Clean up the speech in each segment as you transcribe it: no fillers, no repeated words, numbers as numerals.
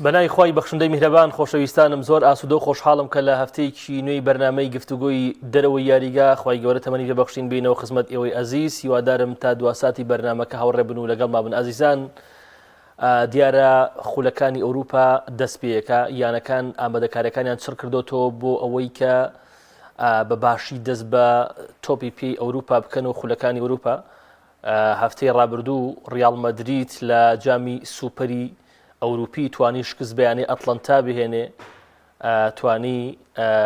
بەنای خی بەخشندەی میهرەبان خۆشەویستانم زۆر ئاسوودە و خۆشحاڵم کە لە هەفتەیەکی نوێی بەرنامەی گفتوگۆی دەرەوەی یاریگا خی گەورە تەمەنی لێ بەخشین بینەوە خزمەت ئێوەی ئەزیز هیوادارم تا دواساتی بەرنمەکە هەوڕێ بن و لەگەڵ مابن ئازیزان. دیارە خولەکانی ئەوروپا دەست پێیەکە یانەکان ئامادەکاریەکانیان چڕ کردوتەوە بۆ ئەوەی کە بە باشی دەست بە تۆپی پێی ئەوروپا بکەن و خولەکانی ئەوروپا. هەفتەی ڕابردوو ڕیال مەدریت لە جامی سوپەری ئەوروپی توانی شکست بەیانەی ئەتلانتا بهێنێ، توانی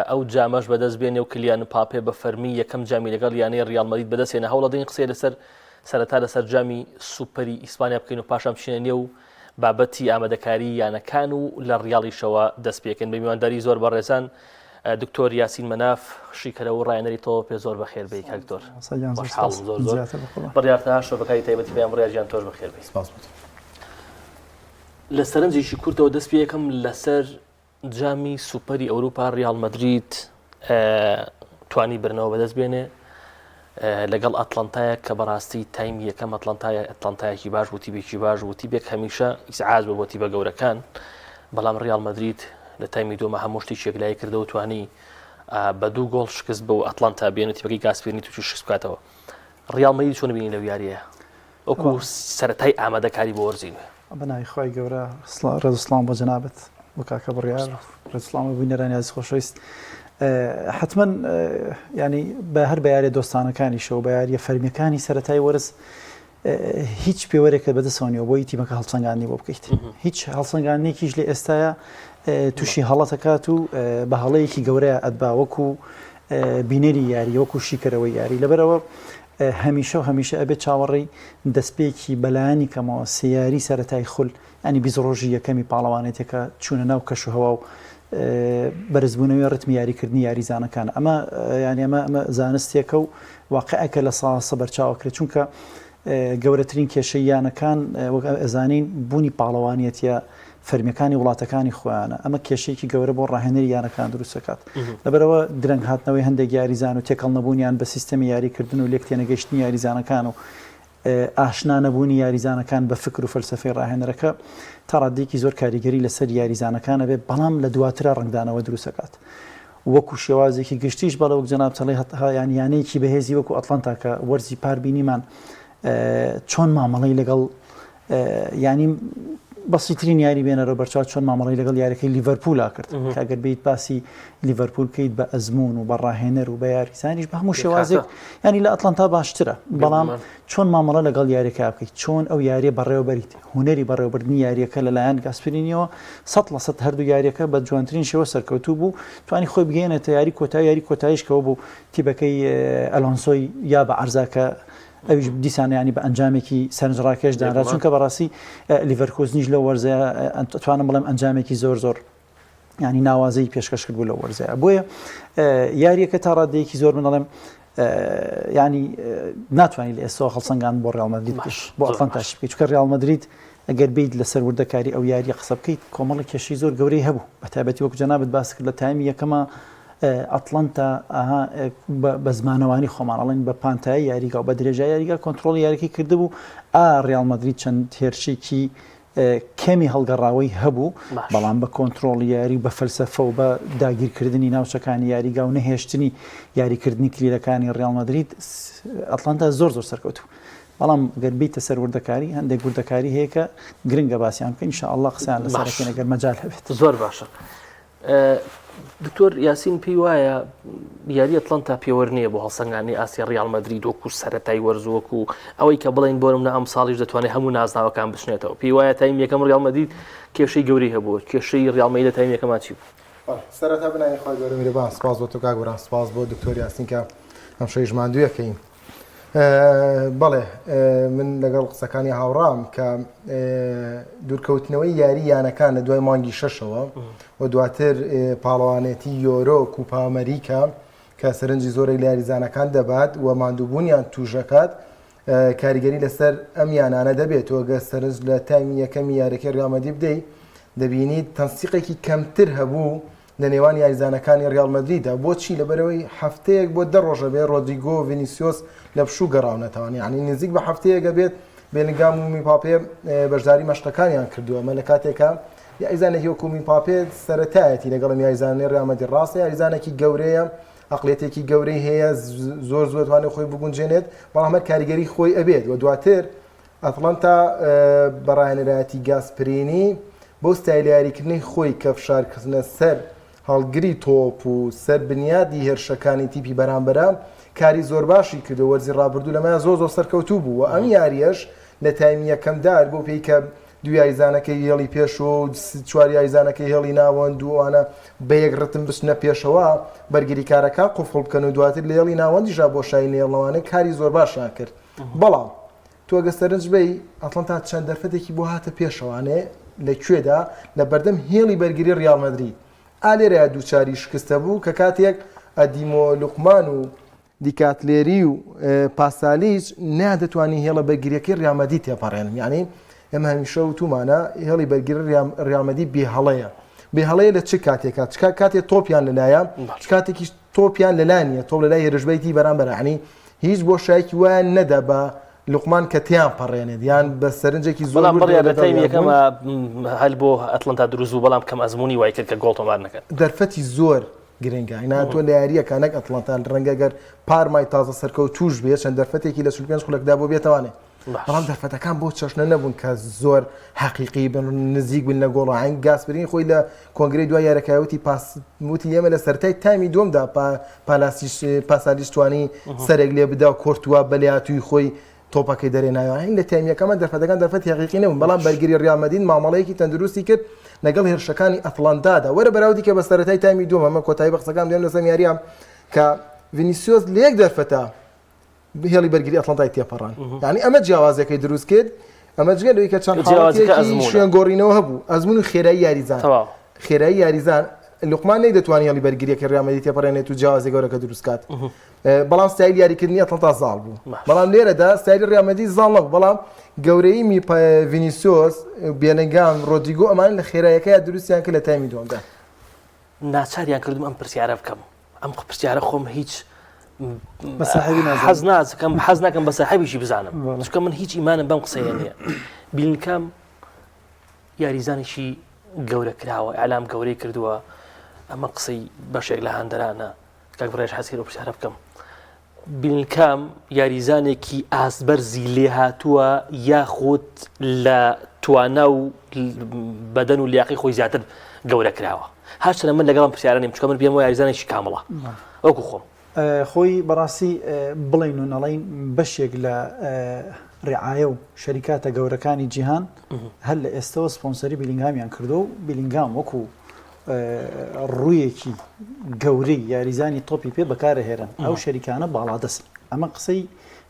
ئەو جامەش بەدەست بێنێ و کلیان پاپێ بە فەرمی یەکەم جامی لەگەڵ یانەی ڕیال مەدریت بەدەستێنە. هەوڵە دەین قسەی لەسەر سەرەتا لەسەر جامی سوپەری ئیسپانیا بکەین و پاشان بچینە نێو بابەتی ئامادەکاری یانەکان و لە ڕیاڵیشەوە دەست پێکەن. بە میوانداری زۆر بەڕێزان دکتۆر یاسین مەناف شیکەرە و ڕایەنەری تۆ پێ زۆر بەخێر بێ کاکتۆر. زۆر بڕیارتە شۆبەکانی تایبەتی پێیان بڕیاریان تۆش بەخێر بێ. لە سەرنجێکی کورتەوە دەست پێ یەکەم لەسەر جامی سوپەری ئەوروپا ڕیال مەدریت توانی برنەوە بەدەست بێنێ لەگەڵ ئەتلانتایە کە بەڕاستی تایمی یەکەم ئەتلانتایەکی باش وتی بێکی باش وتی بێک هەمیشە ئیسعاج بۆتی بە گەورەکان، بەڵام ڕیال مەدریت لە تایمی دۆمە هەموو شتی شێکلای کردەوە توانی بە 2 گۆڵ شکست بە و ئەتلانتا بێنێتی بەکەی گاسپێرنی تووشی شکست بکاتەوە. ڕیال مەدریت چۆن بینی لەو یاریە وەکو سەرەتای ئامادەکاری بۆ وەرزینوێ؟ بەناوی خی گەورە ڕێزسڵام بۆ جەنابەت بۆ کاکە بڕیار ڕێزسڵامە بووینەرانی عزیز خۆشەویست. حتمما ینی بە هەر بە یاریە دۆستانەکانی شەو بە یاریە فەرمیەکانی سەرەتای وەرز هیچ پێوەرێکە بەدەستەوەنیەوە بۆی تیمەکە هەڵسەنگاندنی بۆ بکەیت. هیچ هەڵسەنگاندنێکیش لە ئێستاە تووشی هەڵەتەکات و بە هەڵەیەکی گەورەیە ئەدبا وەکو بینەری یاری وەکو شیکەرەوەی یاری. لەبەرەوە هەمیشە و هەمیشە ئەبێت چاوەڕێی دەستپێکی بەلایانی کەمەوە سیاری سەرەتای خول ینی 20 ڕۆژی یەکەمی پاڵەوانێتێکە چوونە ناو کەشوهەوا و بەرزبوونەوەی ڕتمی یاریکردنی یاریزانەکان. ئەمە ینی ئەمە زانستێکە و واقعەکە لە ساسە بەرچاوەکرێت، چونکە گەورەترین کێشەی یانەکان وەک ئەزانین بوونی پاڵەوانیەتە فەرمیەکانی وڵاتەکانی خۆیانە. ئەمە کێشەیەکی گەورە بۆ ڕاهێنەری یانەکان دروستەکات. لەبەرەوە درەنگ هاتنەوەی هەندێک یاریزان و تێکەڵ نەبوونیان بە سیستەمی یاریکردن و لێک تێنەگەشتنی یاریزانەکان و ئاشنا نەبوونی یاریزانەکان بە فکر و فەلسەفەی ڕاهێنەرەکە تا ڕادێکی زۆر کاریگەری لەسەر یاریزانەکانە بێت، بەڵام لە دواترە ڕنگدانەوە دروستەکات. وەکو شێوازێکی گشتیش بەڵە وەک جەناب چەڵی یانیانەیەکی بەهێزی وەکو ئەتلانتا کە وەرزی پاربینیمان چۆن مامەڵەی لەگەڵ ینی بەسیترین یاری بێنەرە بەرچاو چۆن مامەڵی لەگەڵ یاریەکەی لیڤەرپولا کرد کە ئەگەر بیت باسی لیڤەرپول کەیت بە ئەزمون و بە ڕاهێنەر و بە یاریزانیش بە هەموو شێوازێک ینی لە ئەتلانتا باشترە، بەڵام چۆن مامەڵە لەگەڵ یاریەکە بکەیت، چۆن ئەو یاریە بەڕێوەبەریت، هونەری بەڕێوەبردننی یاریەکە لەلایەن گاسپرینیەوە 100% هەردوو یاریەکە بە جوانترین شێوە سەرکەوتوو بوو، توانی خۆی بگەێنێتە یاری کۆتایی یاری کۆتاییشکەوە بوو تیپەکەی ئەلۆنسۆی یا بە عەرزاکە ئەویش دیسانە ینی بە ئەنجامێکی سەرنجڕاکێش دانرا، چونکە بەڕاستی لیڤەرکوزنیش لە وەرزەیە توانم بڵێم ئەنجامێکی زۆر ینی ناوازەی پێشکەش کرد بوو لە وەرزەیە. بۆیە یاریەکە تا ڕادەیەکی زۆر من دەڵێم ینی ناتوانانی لە ئێستا هەڵسەنگان بۆ ڕیال مەدریت بۆ ئەتلانتاش بکەیت، چونکە ڕیال مەدریت ئەگەر بیت لەسەر وردەکاری ئەو یاریە قسە بکەیت کۆمەڵی کێشەی زۆر گەورەی هەبوو، بە تایبەتی وەکو جەنابەت باس کرد لە تایمی یەکەمە ئەتلانتا بە زمانەوانی خۆمانەڵێن بە پانتایی یاریگا و بە درێژای یاریگا کۆنتترۆڵی یاریەکەی کردبوو. ڕیال مەدریت چەند هێرشێکی کەمی هەڵگەڕاوی هەبوو، بەڵام بە کۆنتترۆڵی یاری بە فەلسەفە و بە داگیرکردنی ناوچەکانی یاریگا و نەهێشتنی یاریکردنی کلیلەکانی ڕیال مەدریت ئەتلانتا زۆر سەرکەوتوو. بەڵام گەربیتە سەر وردەکاری هەندێک وردەکاری هەیە کە گرنگە باسییان بکەین ئینشاءالله قسەیان لەسەرەکەین ئەگەر مەجال هەبێت. زۆر باشە. دکتۆر یاسین پێی وایە یاری ئەتلانتا پێوەەر نییە بۆ هەڵسەنگانی ئاسیا ڕیال مەدریت وەکو سەرەتای وەرزوەکو ئەوەی کە بڵین بۆ نمونە ئەم ساڵیش دەتوانێت هەموو نازناوەکان بچنێتەوە. پێی وایە تایم یەکەم ڕیال مەدریت کێشەی گەورەی هەبوو، کێشەی ڕیال مەدریت لە تایم یەکەما چی بوو؟ سەرەتا بنای خۆی گەورە میرەبان سپاس بۆ تۆ کاگوڕان، سپاس بۆ دکتۆر یاسین کە ئەم شەوی ژماندوویەکەین. بەڵێ من لەگەڵ قسەکانی هاوڕام کە دوورکەوتنەوەی یاری یانەکان لە دوای مانگی 6ەوە و دواتر پاڵەوانێتی یۆرۆ کوپا ئەمریکا کە سەرنجی زۆرێک لە یاریزانەکان دەبات و ماندووبوونیان توژەکات کاریگەری لەسەر ئەم یانانە دەبێت و ئەگە سەرنج لە تایمی یەکەمی یاریەکەی ڕیال مەدریت بدەیت دەبینیت تەنسیقێکی کەمتر هەبوو لە نێوان یاریزانەکانی ڕیال مەدریددا. بۆچی؟ لەبەرەوەی هەفتەیەک بۆ 10 ڕۆژە بێ ڕۆدریگۆ و ڤینیسیۆس لە پشوو گەڕاونەتەوە، یعنی نزیک بە هەفتەیەکە بێت بێلینگام و میپاپێ بەشداری مەشقەکانیان کردووە. مە لە کاتێکە یاریزانێکی وەکومی پاپێت سەرەتایەتی لەگەڵم یاریزانەی ڕێڵمەدی ڕاستە یاریزانێکی گەورەیە عقلێتێکی گەورەی هەیە زۆر توانێت خۆی بگونجێنێت بەڵام هەر کاریگەری خۆی ئەبێت و دواتر ئەتڵەنتا بەڕاهێنەرایەتی گاسپرینی بۆ ستایلی یاریکردنی خۆی کە فشارکردنە سەر هەڵگری تۆپ و سەر بنیادی هێرشەکانی تیپی بەرامبەرە کاری زۆر باشی کردو وەرزی ڕابردوو لەمە زۆر سەرکەوتوو بوو و ئەم یاریەش لە تایمی یەکەمدا بۆ پێی کە دوو یاریزانەکەی هێڵی پێش و چوار یاریزانەکەی هێڵی ناوەند دووانە بە یەک ڕتم بچنە پێشەوە بەرگریکارەکە قوفڵ بکەن و دواتر لە هێڵی ناوەندیژا بۆ شای نێڵەوانەی کاری زۆر باشیان کرد بەڵام تۆ ئەگە سەرنج بی ئەتڵەنتا چەند دەرفەتێکی بۆ هاتە پێشەوانێ لەکوێدا لە بەردەم هێڵی بەرگری ڕیاڵ مەدرید ئالێرە دووچاری شکستە بوو کە کاتێک ئەدیمۆ لوقمان و دیکاتلێری و پاسالیچ نادەتوانی هێڵە بەرگریەکەی ڕیاڵ مەدرید تێپەڕێنن یعنی ئەمە هەمیشە وتومانە هێڵی بەرگری ڕیاڵ مەدرید بێهەڵەیە بێهەڵەیە لە چ کاتێکا کاتێک تۆپیان لەلایە چ کاتێکی تۆپیان لەلانیە تۆپ لەلای هێرشبەیتی بەرامبەر عنی هیچ بۆ شایکی وایە نەدا بە لوقمان کە تیان پەڕێنێت یان بە سەرنجێکی زۆر بەڵام بڕیار لە تایمی یەکەمە هەل بۆ ئەتڵەنتا دروست بوو بەڵام کەم ئەزمموی وای کرد کە گۆڵ تۆمار نەکرد دەرفەتی زۆر گرنگە تۆ لە یاریەکانەك ئەتڵەنتا ڕەنگەگەر پارمای تازە سەرکەوت توش بێت چەند دەرفەتێکی لە 5 خولەکدا بۆ بێتوانێت بەڵام دەرفەتەکان بۆ چەشنە نەبوون کە زۆر حەقیقی بن نزیک بن لە گۆڵ هەنگ گاسپرین خۆی لە کۆنگرەی دوای یارەکەوتی وتی ئێمە لە سەرەتای تایمی دووەمدا پاسالیش توانی سەرێک لێ بدا و کۆرتووە بەلایەتووی خۆی تۆپەکەی دەرێنایەوە هەنگ لە تایمیەکەمە دەرفەتەکان دەرفەتی حەقیقی نەبوون بەڵام بەرگری ڕیاڵ مەدرید مامەڵەیەکی تەندروستی کرد لەگەڵ هێرشەکانی ئەتڵەنتادا وەرە بەراودی کە بە سەرەتای تایمی دووەم ئەمە کۆتایی بەقسەکان دێم لەسەر یاریام کە ڤینیسیۆس لە یەک دەرفەتە هێڵی بەرگری ئەتڵەنتای تێپەڕان یعنی ئەمە جیاوازەکەی دروست کرد ئەمە جگە لەوەی کە چەند حاڵەتێکی شوێنگۆڕینەوە هەبوو ئەزمون و خێرایی یاریزان خێرایی یاریزان لوقمان نەیدەتوانی هێڵی بەرگریەکە ڕیاڵ مەدرید تێپەڕێنێت و جیاوازی گەورەکە دروست کات بەڵام ستایل یاریکردنی ئەتڵەنتا زاڵ بوو بەڵام لێرەدا ستایلی ڕیاڵ مەدرید زاڵ نەبوو بەڵام گەورەی ڤینیسیۆس بێلینگام ڕۆدریگۆ ئەمان لە خێراییەکەیان دروستیان کرد لە تایمی دووەمدا ناچاریان کردم ئەم پرسیارە بکەم ئەم پرسیارە خۆم هیچ حەز ناکەم بە ساحەبیشی بزانم چونکە من هیچ ئیمانم بەم قسەیە نییە بیلینکام یاریزانێکی گەورە کراوە ئەعلام گەورەی کردووە ئەمە قسەی بەشێک لە هەندەرانە کاک بڕێژ حەزی لەو پرسیارە بکەم بیلینکام یاریزانێکی ئاسبەرزی لێ هاتووە یاخود لە توانا و بەدەن و لیاقی خۆی زیاتر گەورە کراوە هەرچەندە من لەگەڵم پرسیارە نیم چونکە من پێم وایە یاریزانێکی کامڵە وەکو خۆم خۆی بەڕاستی بڵین و نەڵین بەشێک لە ڕێعایە و شەریکاتە گەورەکانی جیهان هەر لە ئێستەوە سپۆنسەری بیلینگامیان کردو و بیلینگام وەکو ڕوویەکی گەورەی یاریزانی تۆپی پێ بەکارەهێرن ئەو شەریکانە باڵادەسن ئەمە قسەی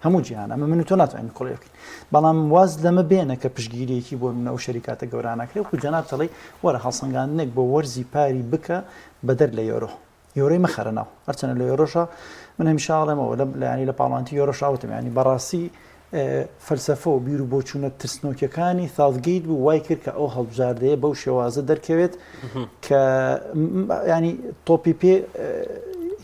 هەموو جیهان ئەمە من و تۆ ناتوانین کۆڵێ بکەین بەڵام واز لەمە بێنە کە پشتگیریەکی بۆ منە ئەو شەریکاتە گەورانەکرێت و جەناب دەڵێ وەرە هەڵسەنگاندنێک بۆ وەرزی پاری بکە بەدەر لە یۆرۆ یۆرۆی مەخەرەناو هەرچەنە لە یۆرۆشە من هەمیشە ئاڵێمەوە ینی لە پاڵانتی یۆرۆشاوتم ینی بەڕاستی فەلسەفە و بیر و بۆچوونە ترسنۆکیەکانی ساوثگەیت بوو وای کرد کە ئەو هەڵبژاردەیە بەو شێوازە دەرکەوێت کە ینی تۆپی پێ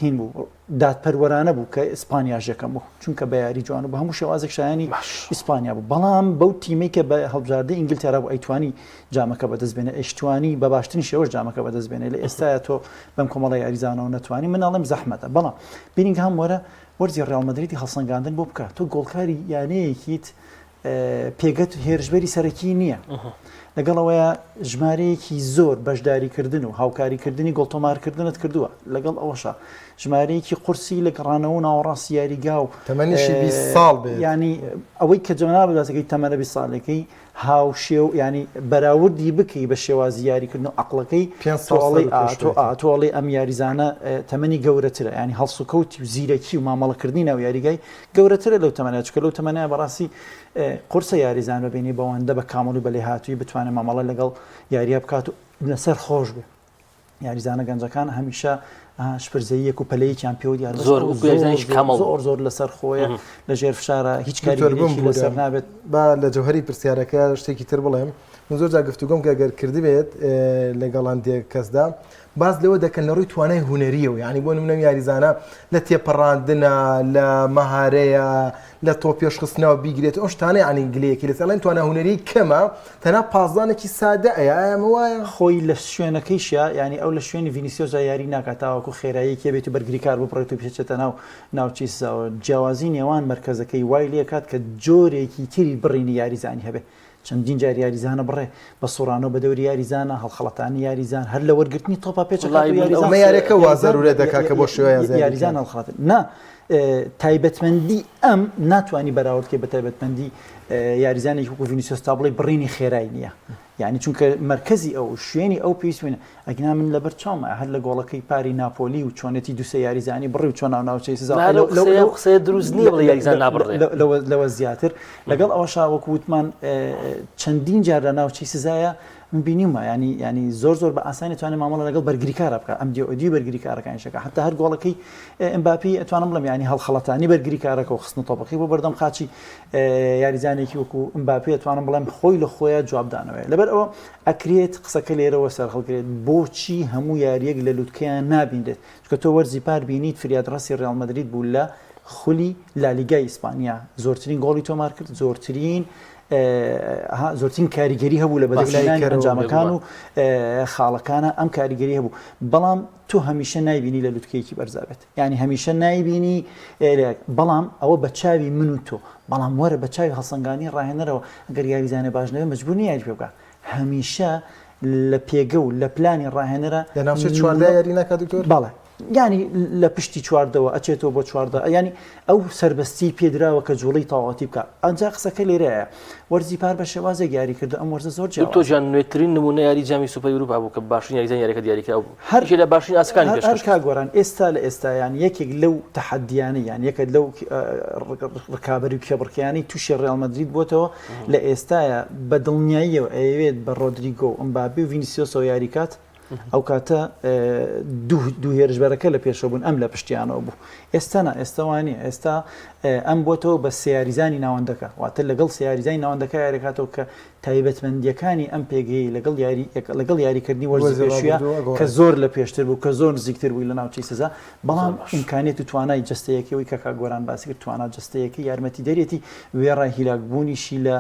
هین بوو دادپەروەرانە بوو کە ئیسپانیا ژەکەم بوو چونکە بە یاری جوان بە هەموو شێوازێک شایانی ئیسپانیا بوو بەڵام بەو تیمەی کە بە هەڵبژاردەی ئینگلتێرا بوو ئەیتوانی جامەکە بەدەستبێنە ئەیشتوانی بە باشترین شێوەش جامەکە بەدەستبێنێ لە ئێستاە تۆ بەم کۆمەڵی یاریزانەوە نەتوانی مناڵم زەحمەتە بەڵام بیلینگهام وەرە وەرزی ڕیاڵ مەدریدی هەڵسەنگاندن بۆ بکە تۆ گۆڵکاری یانەیەکیت پێگەت هێرشبەری سەرەکی نییە لەگەڵەوەیە ژمارەیەکی زۆر بەشداریکردن و هاوکاریکردنی گۆڵتۆمارکردنت کردووە لەگەڵ ئەوەشە ژمارەیەکی قورسی لە گەڕانەوە ناوەڕاستی یاریگا و تەمەنیشی 20 ساڵ بێت ینی ئەوەی کە جەناب بەدەستەکەی تەمەنە 20 ساڵێکەی هاوشێو ینی بەراوردی بکەی بە شێوازی یاریکردن و عقلەکەی تۆڵی ئەم یاریزانە تەمەنی گەورەترە ینی هەڵسوکەوتی و زیرەکی و مامەڵەکردنی ناو یاریگای گەورەترە لەو تەمەنە چکە لەو تەمەنەیە بەڕاستی قورسە یاریزان ببینی بەوەندە بە کامل و بەلێ هاتووی بتوانێت مامەڵە لەگەڵ یاریە بکات و لەسەر خۆش بێ یاریزانە گەنجەکان هەمیشە شپرزەیەک و پەلەیەکیان پێ دیار زۆر لەسەر خۆیە لە ژێر فشارە هیچ کاری لەسەر نابێت با لە جەوهری پرسیارەکە شتێکی تر بڵێم من زۆر جا گفتوگۆم کە ئەگەر کردبێت لەگەڵ هەندێک کەسدا باز لەوە دەکەن لە ڕووی توانای هونەریەوە، یعنی بۆ نمونە یاریزانە لە تێپەڕاندنە، لە مەهارەیە، لە تۆ پێشخستنەوە بیگرێت ئەو شتانە ینی گلەیەکی لەسەڵێن توانای هونەری کەمە تەنها پازدانێکی سادە ئەمە وایە خۆی لە شوێنەکەیشە ینی ئەو لە شوێنی ڤینیسیۆزا یاری ناکاتاوەکو خێراییەکێ بێت و بەرگریکار بپڕێت و پێچێتە ناوچی سزاوە. جیاوازی نێوان مەرکەزەکەی وای لێ کات کە جۆرێکی تری بڕینی یاریزانی هەبێ، چەندین جار یاریزانە بڕێ بە سوڕانۆ بە دەوری یاریزانە هەڵخەڵەتانی یاریزان هەر لە وەرگرتنی تۆپا ئەمە یاریەکە وازەرورە دەکا کە بۆ شێوەیە یاریزان هەڵخەڵەت نا تایبەتمەندی ئەم ناتوانانی بەراوردکە بە تایبەتمەندی یاریزانێکی وەکو ڤینیسیۆس تا بڵێ بڕینی خێرایی نییە، یعنی چونکە مرکزی ئەو شوێنی ئەو پێویستێنە ئەگنا من لەبەر چۆمە هەر لە گۆڵەکەی پاری ناپۆلی و چۆنێتی دووسێ یاریزانی بڕی و چۆن ناوچەی سزا قسەیە دروست نییە بڵێ یاریزان نابڕێ لەوە زیاتر لەگەڵ ئەوەشا وەکو وتمان چەندین جار لە ناوچەی سزایە من بینیمە ینی زۆر بە ئاسانی توانێت مامەڵە لەگەڵ بەرگریکارە بکە ئەم دیۆدی بەرگریکارەکان شەکە حتا هەر گۆڵەکەی ئەمباپی ئەتوانم بڵێم ینی هەڵخەڵەتانی بەرگریکارەکە و خستنە تۆپەکەی بۆ بەردەم قاچی یاریزانێکی وەکو ئەمباپی ئەتوانم بڵێم خۆی لە خۆیان جوابدانەوەی لەبەر ئەوە ئەکرێت قسەکە لێرەوە سەرخەڵکرێت بۆچی هەموو یاریەک لە لووتکەیان نابیندێت چکە تۆ وەرزی پار بینیت فریادڕەسی ڕیال مەدرید بوو لە خولی لالیگای ئیسپانیا زۆرترین گۆڵی تۆمار کرد زۆرترین کاریگەری هەبوو لە بەدەستلایانی ئەنجامەکان و خاڵەکانە ئەم کاریگەری هەبوو بەڵام تۆ هەمیشە نایبینی لە لووتکەیەکی بەرزابێت یعنی هەمیشە نایبینی بەڵام ئەوە بە چاوی من و تۆ بەڵام وەرە بە چاوی هەڵسەنگانی ڕاهێنەرەوە ئەگەر یاریزانە باش نەبێت مەجبوور نیە یاری پێ بکە هەمیشە لە پێگە و لە پلانی ڕاهێنەرە لە ناوچە چواردە یاری ناکات دکتۆر بەڵێ ینی لە پشتی چواردەوە ئەچێتەوە بۆ چواردە ینی ئەو سربەستی پێدراوە کە جوڵی تاواتی بکە ئەنجا قسەکە لێرەیە وەرزی پار بە شێوازێک یاری کردو ئەم وەرزە زۆر تۆ جان نوێترین نمونە یاری جامی سوپەر ئەوروپا بوو کە باشترین یاریزان یاریەکە دیاریکرا بوو هەرکێ لە باشترین ئاسەکانی پێش هەر کاگۆران ئێستا لە ئێستایان یەکێک لەو تەحەدیانە یان یەکە لەو ڕکابەری و کێبڕکیانی تووشی ڕیال مەدرید بووتەوە لە ئێستایە بە دڵنیاییەوە ئەوێت بە ڕۆدریگۆ و ئەمباپی و ڤینیسیۆسەوە یاریکات ئەو کاتە دوو هێرشبەرەکە لە پێشەوە بوون ئەم لە پشتیانەوە بوو ئێستانا ئێستاوانە ئێستا ئەم بۆتەوە بە سیاریزانی ناوەندەکە واتە لەگەڵ سیاریزانی ناوەندەکە یاریکاتەوە کە تایبەتمەندیەکانی ئەم پێگەی لەگەڵ یاریکردنی وەرزی پێشوویە کە زۆر لە پێشتر بوو کە زۆر نزیکتر بووی لە ناوچەی سزا بەڵام ئیمکانێت و توانای جستەیەکەوەی کە کاگۆران باسی کرد توانات جستەیەکی یارمەتی دەرێتی وێڕای هیلاکبوونیشی لە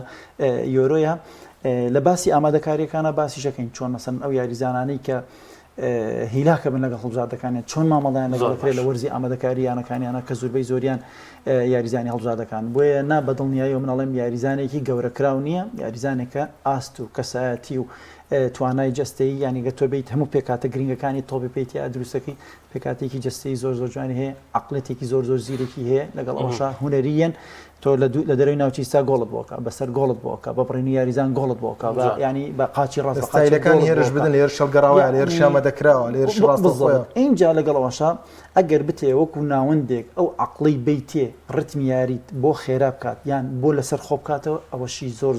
یۆرۆیە لە باسی ئامادەکاریەکانە باسی شەکەین چۆن مەسەن ئەو یاریزانانەی کە هیلاکە بن لەگەڵ هەڵبژاردەکانیان چۆن مامەڵیان لەگەڵکرێت لە وەرزی ئامادەکاریانەکانیانە کە زۆربەی زۆریان یاریزانی هەڵبژاردەکان بۆیە نا بەدڵنیایی و منەڵێم یاریزانێکی گەورەکراو نییە یاریزانێکە ئاست و کەسایەتی و توانای جستەی ینی گە تۆ بیت هەموو پێکاتە گرنگەکانی تۆپی پێیتیا دروستەکەی پێکاتێکی جستەی زۆر جوانی هەیە عقلێتێکی زۆر زیرێکی هەیە لەگەڵ ئەوشا هونەریەن تۆ لە دەروی ناوچی ستا گۆڵت بۆکە بەسەر گۆڵت بۆکە بە بڕینی یاریزان گۆڵت بۆکە ینی بە قاچی ڕاستەکان هێرش بدن لێر شەڵگەڕاوە لێر شامە دەکراوە لێر اینجا لەگەڵ ئەوەشا ئەگەر بتێ وەکو ناوەندێک ئەو عقلی بیتێ ڕتمی یاریت بۆ خێرا بکات یان بۆ لەسەر خۆ بکاتەوە ئەوەشی زۆر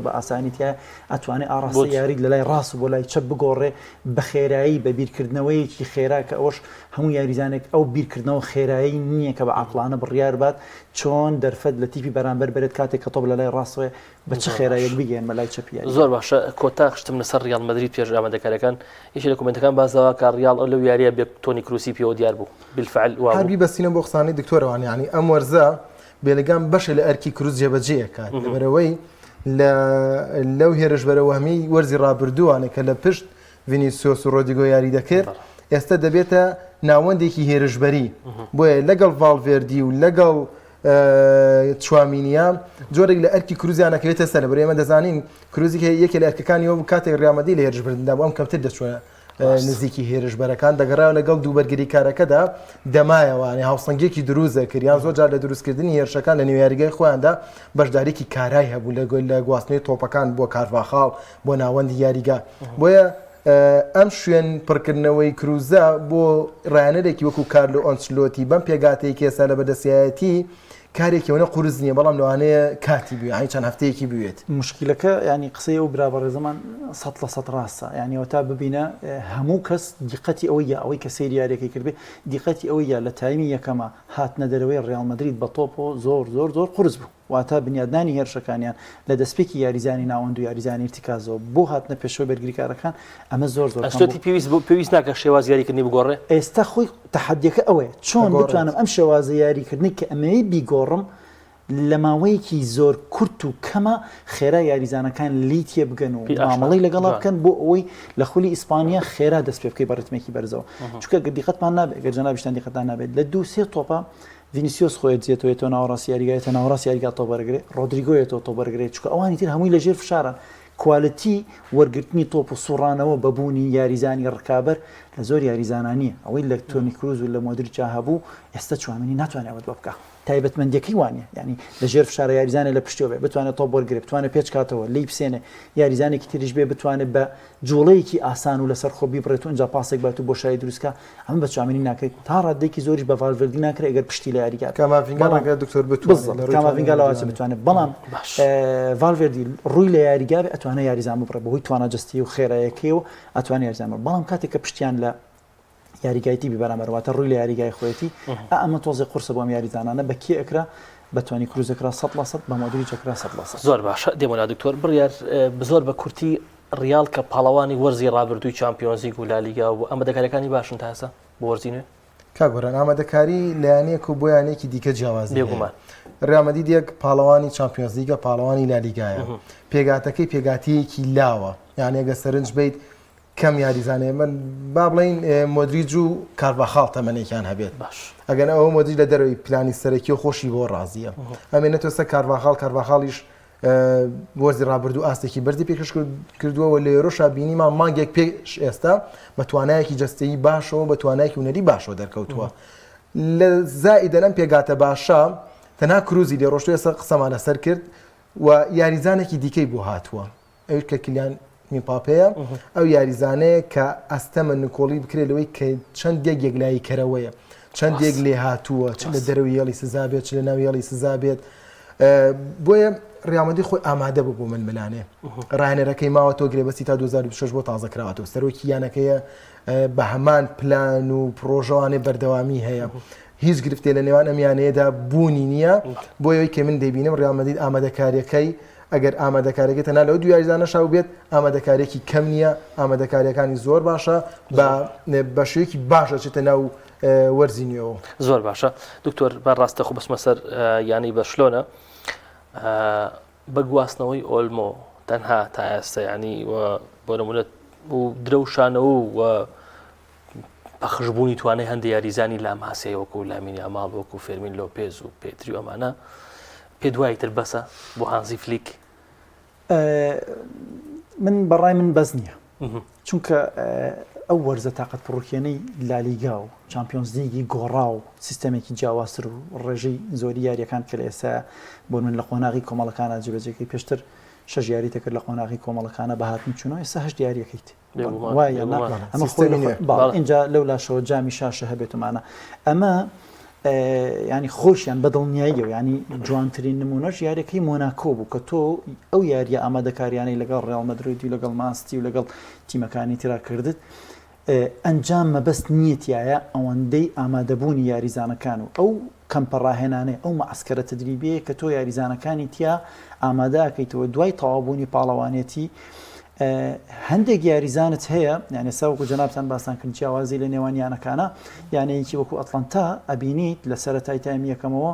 بە ئاسانیتە ئەتوانێت ئاڕاستی یاریت لە لای ڕاست بۆ لای چەپ بگۆڕێ بە خێرایی بە بیرکردنەوەیکی خێرا کە ئەوش هەموو یاریزانێک ئەو بیرکردنەوە خێرایی نییە کە بە عقلانە بڕیار بات چۆن دەرفەت لە تیپی بەرامبەر بێت کاتێک کە تۆ لە لای ڕاستەوە بە چه خێرایەک بگەین بە لای چەپی زۆر باشە کۆتا خشتم لەسەر ڕیال مەدرید پێش ئامادەکاریەکان یەکێک لە کۆمنتەکان بازەوە کە ڕیال ئەو لەو یاریە بێ تۆنی کروسی پێوە دیار بوو بالفعل هەربی بەسینە بۆ قسانی دکتۆرەوان یعنی ئەم وەرزە بێلەگان بەشە لە ئەرکی کروس جێبەجێیەکات لەبەرەوەی لەو هێرشبەرەوەهمی وەرزی ڕابردووانە کە لە پشت ڤینیسیۆس و ڕۆدریگۆ یاری دەکرد ئێستا دەبێتە ناوەندێکی هێرشبەری بۆیە لەگەڵ ڤالڤێردی و لەگەڵ چوامینیا جۆرێک لە ئەرکی کروزیانەکەوێتە سەر بەرێ ئێمە دەزانین کروزی یەکێ لە ئەرکەکانیەوە کاتێک ڕیامەدی لە هێرشبردندا بۆ ئەم کەمتر دەچوە نزیکی هێرشبەرەکان دەگەڕاوە لەگەڵ دووبەرگری کارەکەدا دەمایەوانێ هاوسەنگێکی دروستە کردیان زۆر جار لە دروستکردنی هێرشەکان لە نێویاریگای خۆیاندا بەشداریکی کارای هەبوو لە گواستنەوەی تۆپەکان بۆ کارڤاخاڵ بۆ ناوەندی یاریگا بۆیە ئەم شوێن پڕکردنەوەی کروزە بۆ ڕایانەرێکی وەکو کارلۆ ئۆنچلۆتی بەم پێگاتەی کێسا لە بەدەستایەتی کارێکیەوە قورس نییە بەڵام لەوانەیە کاتی بووێ هەی چەند هەفتەیەکی بوێت مشکلەکە ینی قسەی ئەو برابەڕێ زەمان 100% ڕاستە یعنیەوە تا ببینە هەموو کەس دیقەتی ئەوەی کە سەیری یاریەکەی کردبێ دیقەتی ئەوەیە لە تایمی یەکەمە هاتنە دەرەوەی ڕیال مەدرید بە تۆپۆ زۆر قورس بوو واتە بنیادنانی هێرشەکانیان لە دەستپێکی یاریزانی ناوەند و یاریزانی ارتیکازەوە بۆ هاتنە پێشەوە بەرگریکارەکان ئەمە زۆر ئەستۆتی پێویست ناکە شێواز یاریکردنی بگۆڕێ. ئێستا خۆی تەحەدیەکە ئەوەیە چۆن بتوانم ئەم شێوازە یاریکردنی کە ئەمەی بیگۆڕم لە ماوەیەکی زۆر کورت و کەمە خێرا یاریزانەکان لی تێ بگەن و مامەڵی لەگەڵا بکەن بۆ ئەوەی لە خولی ئیسپانیا خێرا دەست پێ بکەی بە ڕتمێکی بەرزەوە چونکە دیقەتمان نابێت گەر جەنابیشتان دیقەتان نابێت لە 2-3 تۆپە ڤینیسیۆس خۆی دێتەوە ناوەڕاستی یاریگایەتە ناوەڕاستی یاریگا تۆ بەرگرێت ڕۆدریگۆیەتەوە تۆ بەرگرێت چونکە ئەوانی تر هەمووی لەژێر فشارە کوالەتی وەرگرتنی تۆپ و سوڕانەوە بەبوونی یاریزانی ڕکابەر لە زۆر یاریزانانیە ئەوەی لە تۆنی کروز و لە مۆدریچا هەبوو ئێستا چوامنی ناتوانێت بە بکە تایبەتمەندیەکەی وانە ینی لەژێر فشارە یاریزانە لە پشتیەوە بێ بتوانێت تۆ بەرگرێت بتوانێت پێچ کاتەوە لی بسێنێ یاریزانێکی تریش بێ بتوانێت بە جوڵەیەکی ئاسان و لەسەر خۆ بیبڕێت و اینجا پاسێک بات و بۆ شای دروستکە ئەمە بە چوامنی ناکرێت تا ڕادێکی زۆریش بە ڤالڤێردی ناکرێت ئەگەر پشتی لە یاریگا کاماڤینگا دکتۆر کاماڤینگا لەواتە بتوانێت بەڵام ڤالڤێردی ڕووی لە یاریگا بێ ئەتوانێت یاریزان ببڕێت بەهۆی توانەجەستی و خێرایەکەی و ئەتوانێت یاریزان بڕێت بەڵام کاتێک کە پشتیان لە یاریگایتی ببەرامەرەوەتە ڕووی لە یاریگای خۆیەتی ئەمە تۆزی قورسە بۆم یاریزانانە بە کێ ئەکرا بەتوانی کروزەکرا 100% بە مۆدریچەکرا 100%. زۆر باشە دێمەلا دکتۆر بڕیار زۆر بە کورتی ڕیال کە پاڵەوانی وەرزی ڕابردووی چامپیۆنز لیگ و لالیگا و ئەمەدەکاریەکانی باشن تا ئێستا بۆ وەرزی نوێ کاگۆران ئامادەکاری لایەنێک و بۆ یانێکی دیکە جیاوازی بێگومان ڕیال مەدرید پاڵەوانی چامپیۆنز لیگە پاڵەوانی لالیگایە پێگاتەکەی پێگاتیەکی لاوە یعنی ئەگە سەرنج بیت کەم یاریزانێ من با بڵین مۆدریچ و کارڤاخاڵ تەمەنێکیان هەبێت ئەگەن ئەوە مۆدریچ لە دەرەوەی پلانی سەرەکی و خۆشی بۆ ڕازیە ئەمێنێتەوە سەر کارڤاخاڵیش وەرزی ڕابردوو ئاستێکی بەرزی پێکەش کردووە لە ئێرۆشا بینیمان مانگێک پێش ئێستا بە توانایەکی جەستەیی باشەوە بە توانایەکی هونەری باشەوە دەرکەوتووە لە زائیدە لەم پێگاتە باشە تەنها کروزی لێ ڕۆشتووە ئێستا قسەمان لەسەر کرد و یاریزانێکی دیکەی بۆ هاتووە ئەوی کە کلیان میمپاپەیە ئەو یاریزانەیە کە ئەستەمە نکۆڵی بکرێت لەوەی کە چەند یەک لای کەرەوەیە چەند یەک لێ هاتووە چ لە دەرەوەی یاڵی سزا بێت چ لە ناو یاڵی سزا بێت بۆیە ڕیال مەدرید خۆی ئامادە بوو بۆ ململانێ ڕاهێنەرەکەی ماوەتەوە گرێبەستی تا 2026 بۆ تازە کراوەتەوە سەرۆکی یانەکەیە بە هەمان پلان و پرۆژەوانێ بەردەوامی هەیە هیچ گرفتێ لە نێوان ئەم یانەیەدا بوونی نییە بۆ ئەوەی کە من دەبینم ڕیال مەدرید ئامادەکاریەکەی ئەگەر ئامادەکاریەکە تەنها لەو دوو یاریزانە شاو بێت ئامادەکاریەکی کەم نییە ئامادەکاریەکانی زۆر باشە بە شێوەیەکی باشە چێتە ناو وەرزی نوێەوە زۆر باشە دکتۆر بەڕاستە خۆ بەسمە سەر ینی بەشلۆنە بە گواستنەوەی ئۆلمۆ تەنها تا ئێستا ینی بۆ نمونە و درەوشانەوە و بەخشبوونی توانای هەندێک یاریزانی لاماسەیە وەکو لامینی ئەماڵ وەکو فێرمین لۆپێز و پێتری و ئەمانە پێ دوای تر بەسە بۆ هانزی فلیک من بەڕای من بەس نییە چونکە ئەو وەرزە تااقەت پڕۆکێنەی لالیگا و چامپیۆنز لیگی گۆڕا و سیستەمێکی جیاوازتر و ڕێژەی زۆری یاریەکان کە لە ئێستا بۆ من لە قۆناغی کۆمەڵەکانە جێبەجێەکەی پێشتر 6 یاری تەکرد لە قۆناغی کۆمەڵەکانە بە هاتن چوونەوە ئێستا 8 یاریەکەیت ئەمە اینجا لەو لاشەوە جامی شاشە هەبێتمانە ئەمە ینی خۆشیان بەدڵنیاییەوە ینی جوانترین نمونەش یاریەکەی مۆناکۆ بوو کە تۆ ئەو یاریە ئامادەکاریانەی لەگەڵ ڕێڵ مەدرید و لەگەڵ ماستی و لەگەڵ تیمەکانی ترا کردت ئەنجام مەبەست نیەتایە ئەوەندەی ئامادەبوونی یاریزانەکان و ئەو کەمپەڕاهێنانێ ئەو مەعسکەرە تدریبیە کە تۆ یاریزانەکانی تیا ئامادەکەیتەوە دوای تەواوبوونی پاڵەوانێتی هەندێک یاریزانت هەیە یعنی ساوکو جەنابتان باسان کرد جیاوازی لە نێوانیانەکانە یانەیەکی وەکو ئەتلانتا ئەبینیت لە سەرەتای تایمی یەکەمەوە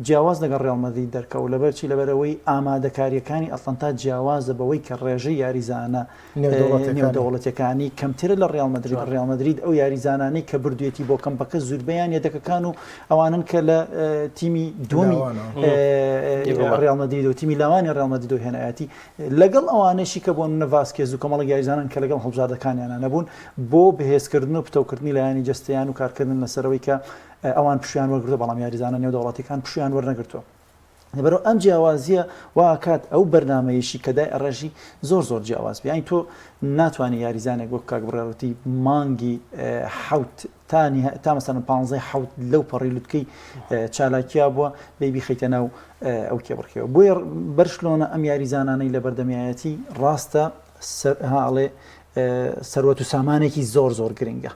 جیاواز لەگەڵ ڕێڵ مەدرید دەرکەوت لەبەرچی لەبەرەوەی ئامادەکاریەکانی ئەتلانتا جیاوازە بەوەی کە ڕێژەی یاریزانە نێودەوڵەتەکانی کەمترە لە ڕێڵ مەدرید ئەو یاریزانانەی کە بردوێتی بۆ کەمپەکە زوربەیان یەدەکەکان و ئەوانن کە لە تیمی دومی ڕێڵ مەدرید و تیمی لاوانی ڕێڵ مەدرید و هێنایەتی لەگەڵ ئەوانەشی کە بۆن نەڤاسکێز و کەمەڵە یاریزانن کە لەگەڵ هەڵبژاردەکانیان نەبوون بۆ بەهێزکردن و پتەوکردنی لایانی جەستەیان و کارکردن لەسەرەوەی کە ئەوان پشیان وەرگرتو بەڵام یاریزانە نێودەوڵەتەکان پشیان وەرنەگرتووە لەبەرەوە ئەم جیاوازیە واکات ئەو بەرنامەیەشی کەدای ئەڕێژی زۆر جیاواز بیان تۆ ناتوانانی یاریزانێک وەک کاک بڕێڕەتی مانگی تا مەسەن 15 لەو پەڕی لوتکەی چالاکیا بووە بێبی خەیتە ناو ئەو کێبڕکەوە بۆیە بەرشلۆنە ئەم یاریزانانەی لە بەردەمیایەتی ڕاستە هاڵێ سەروەت و سامانێکی زۆر گرنگە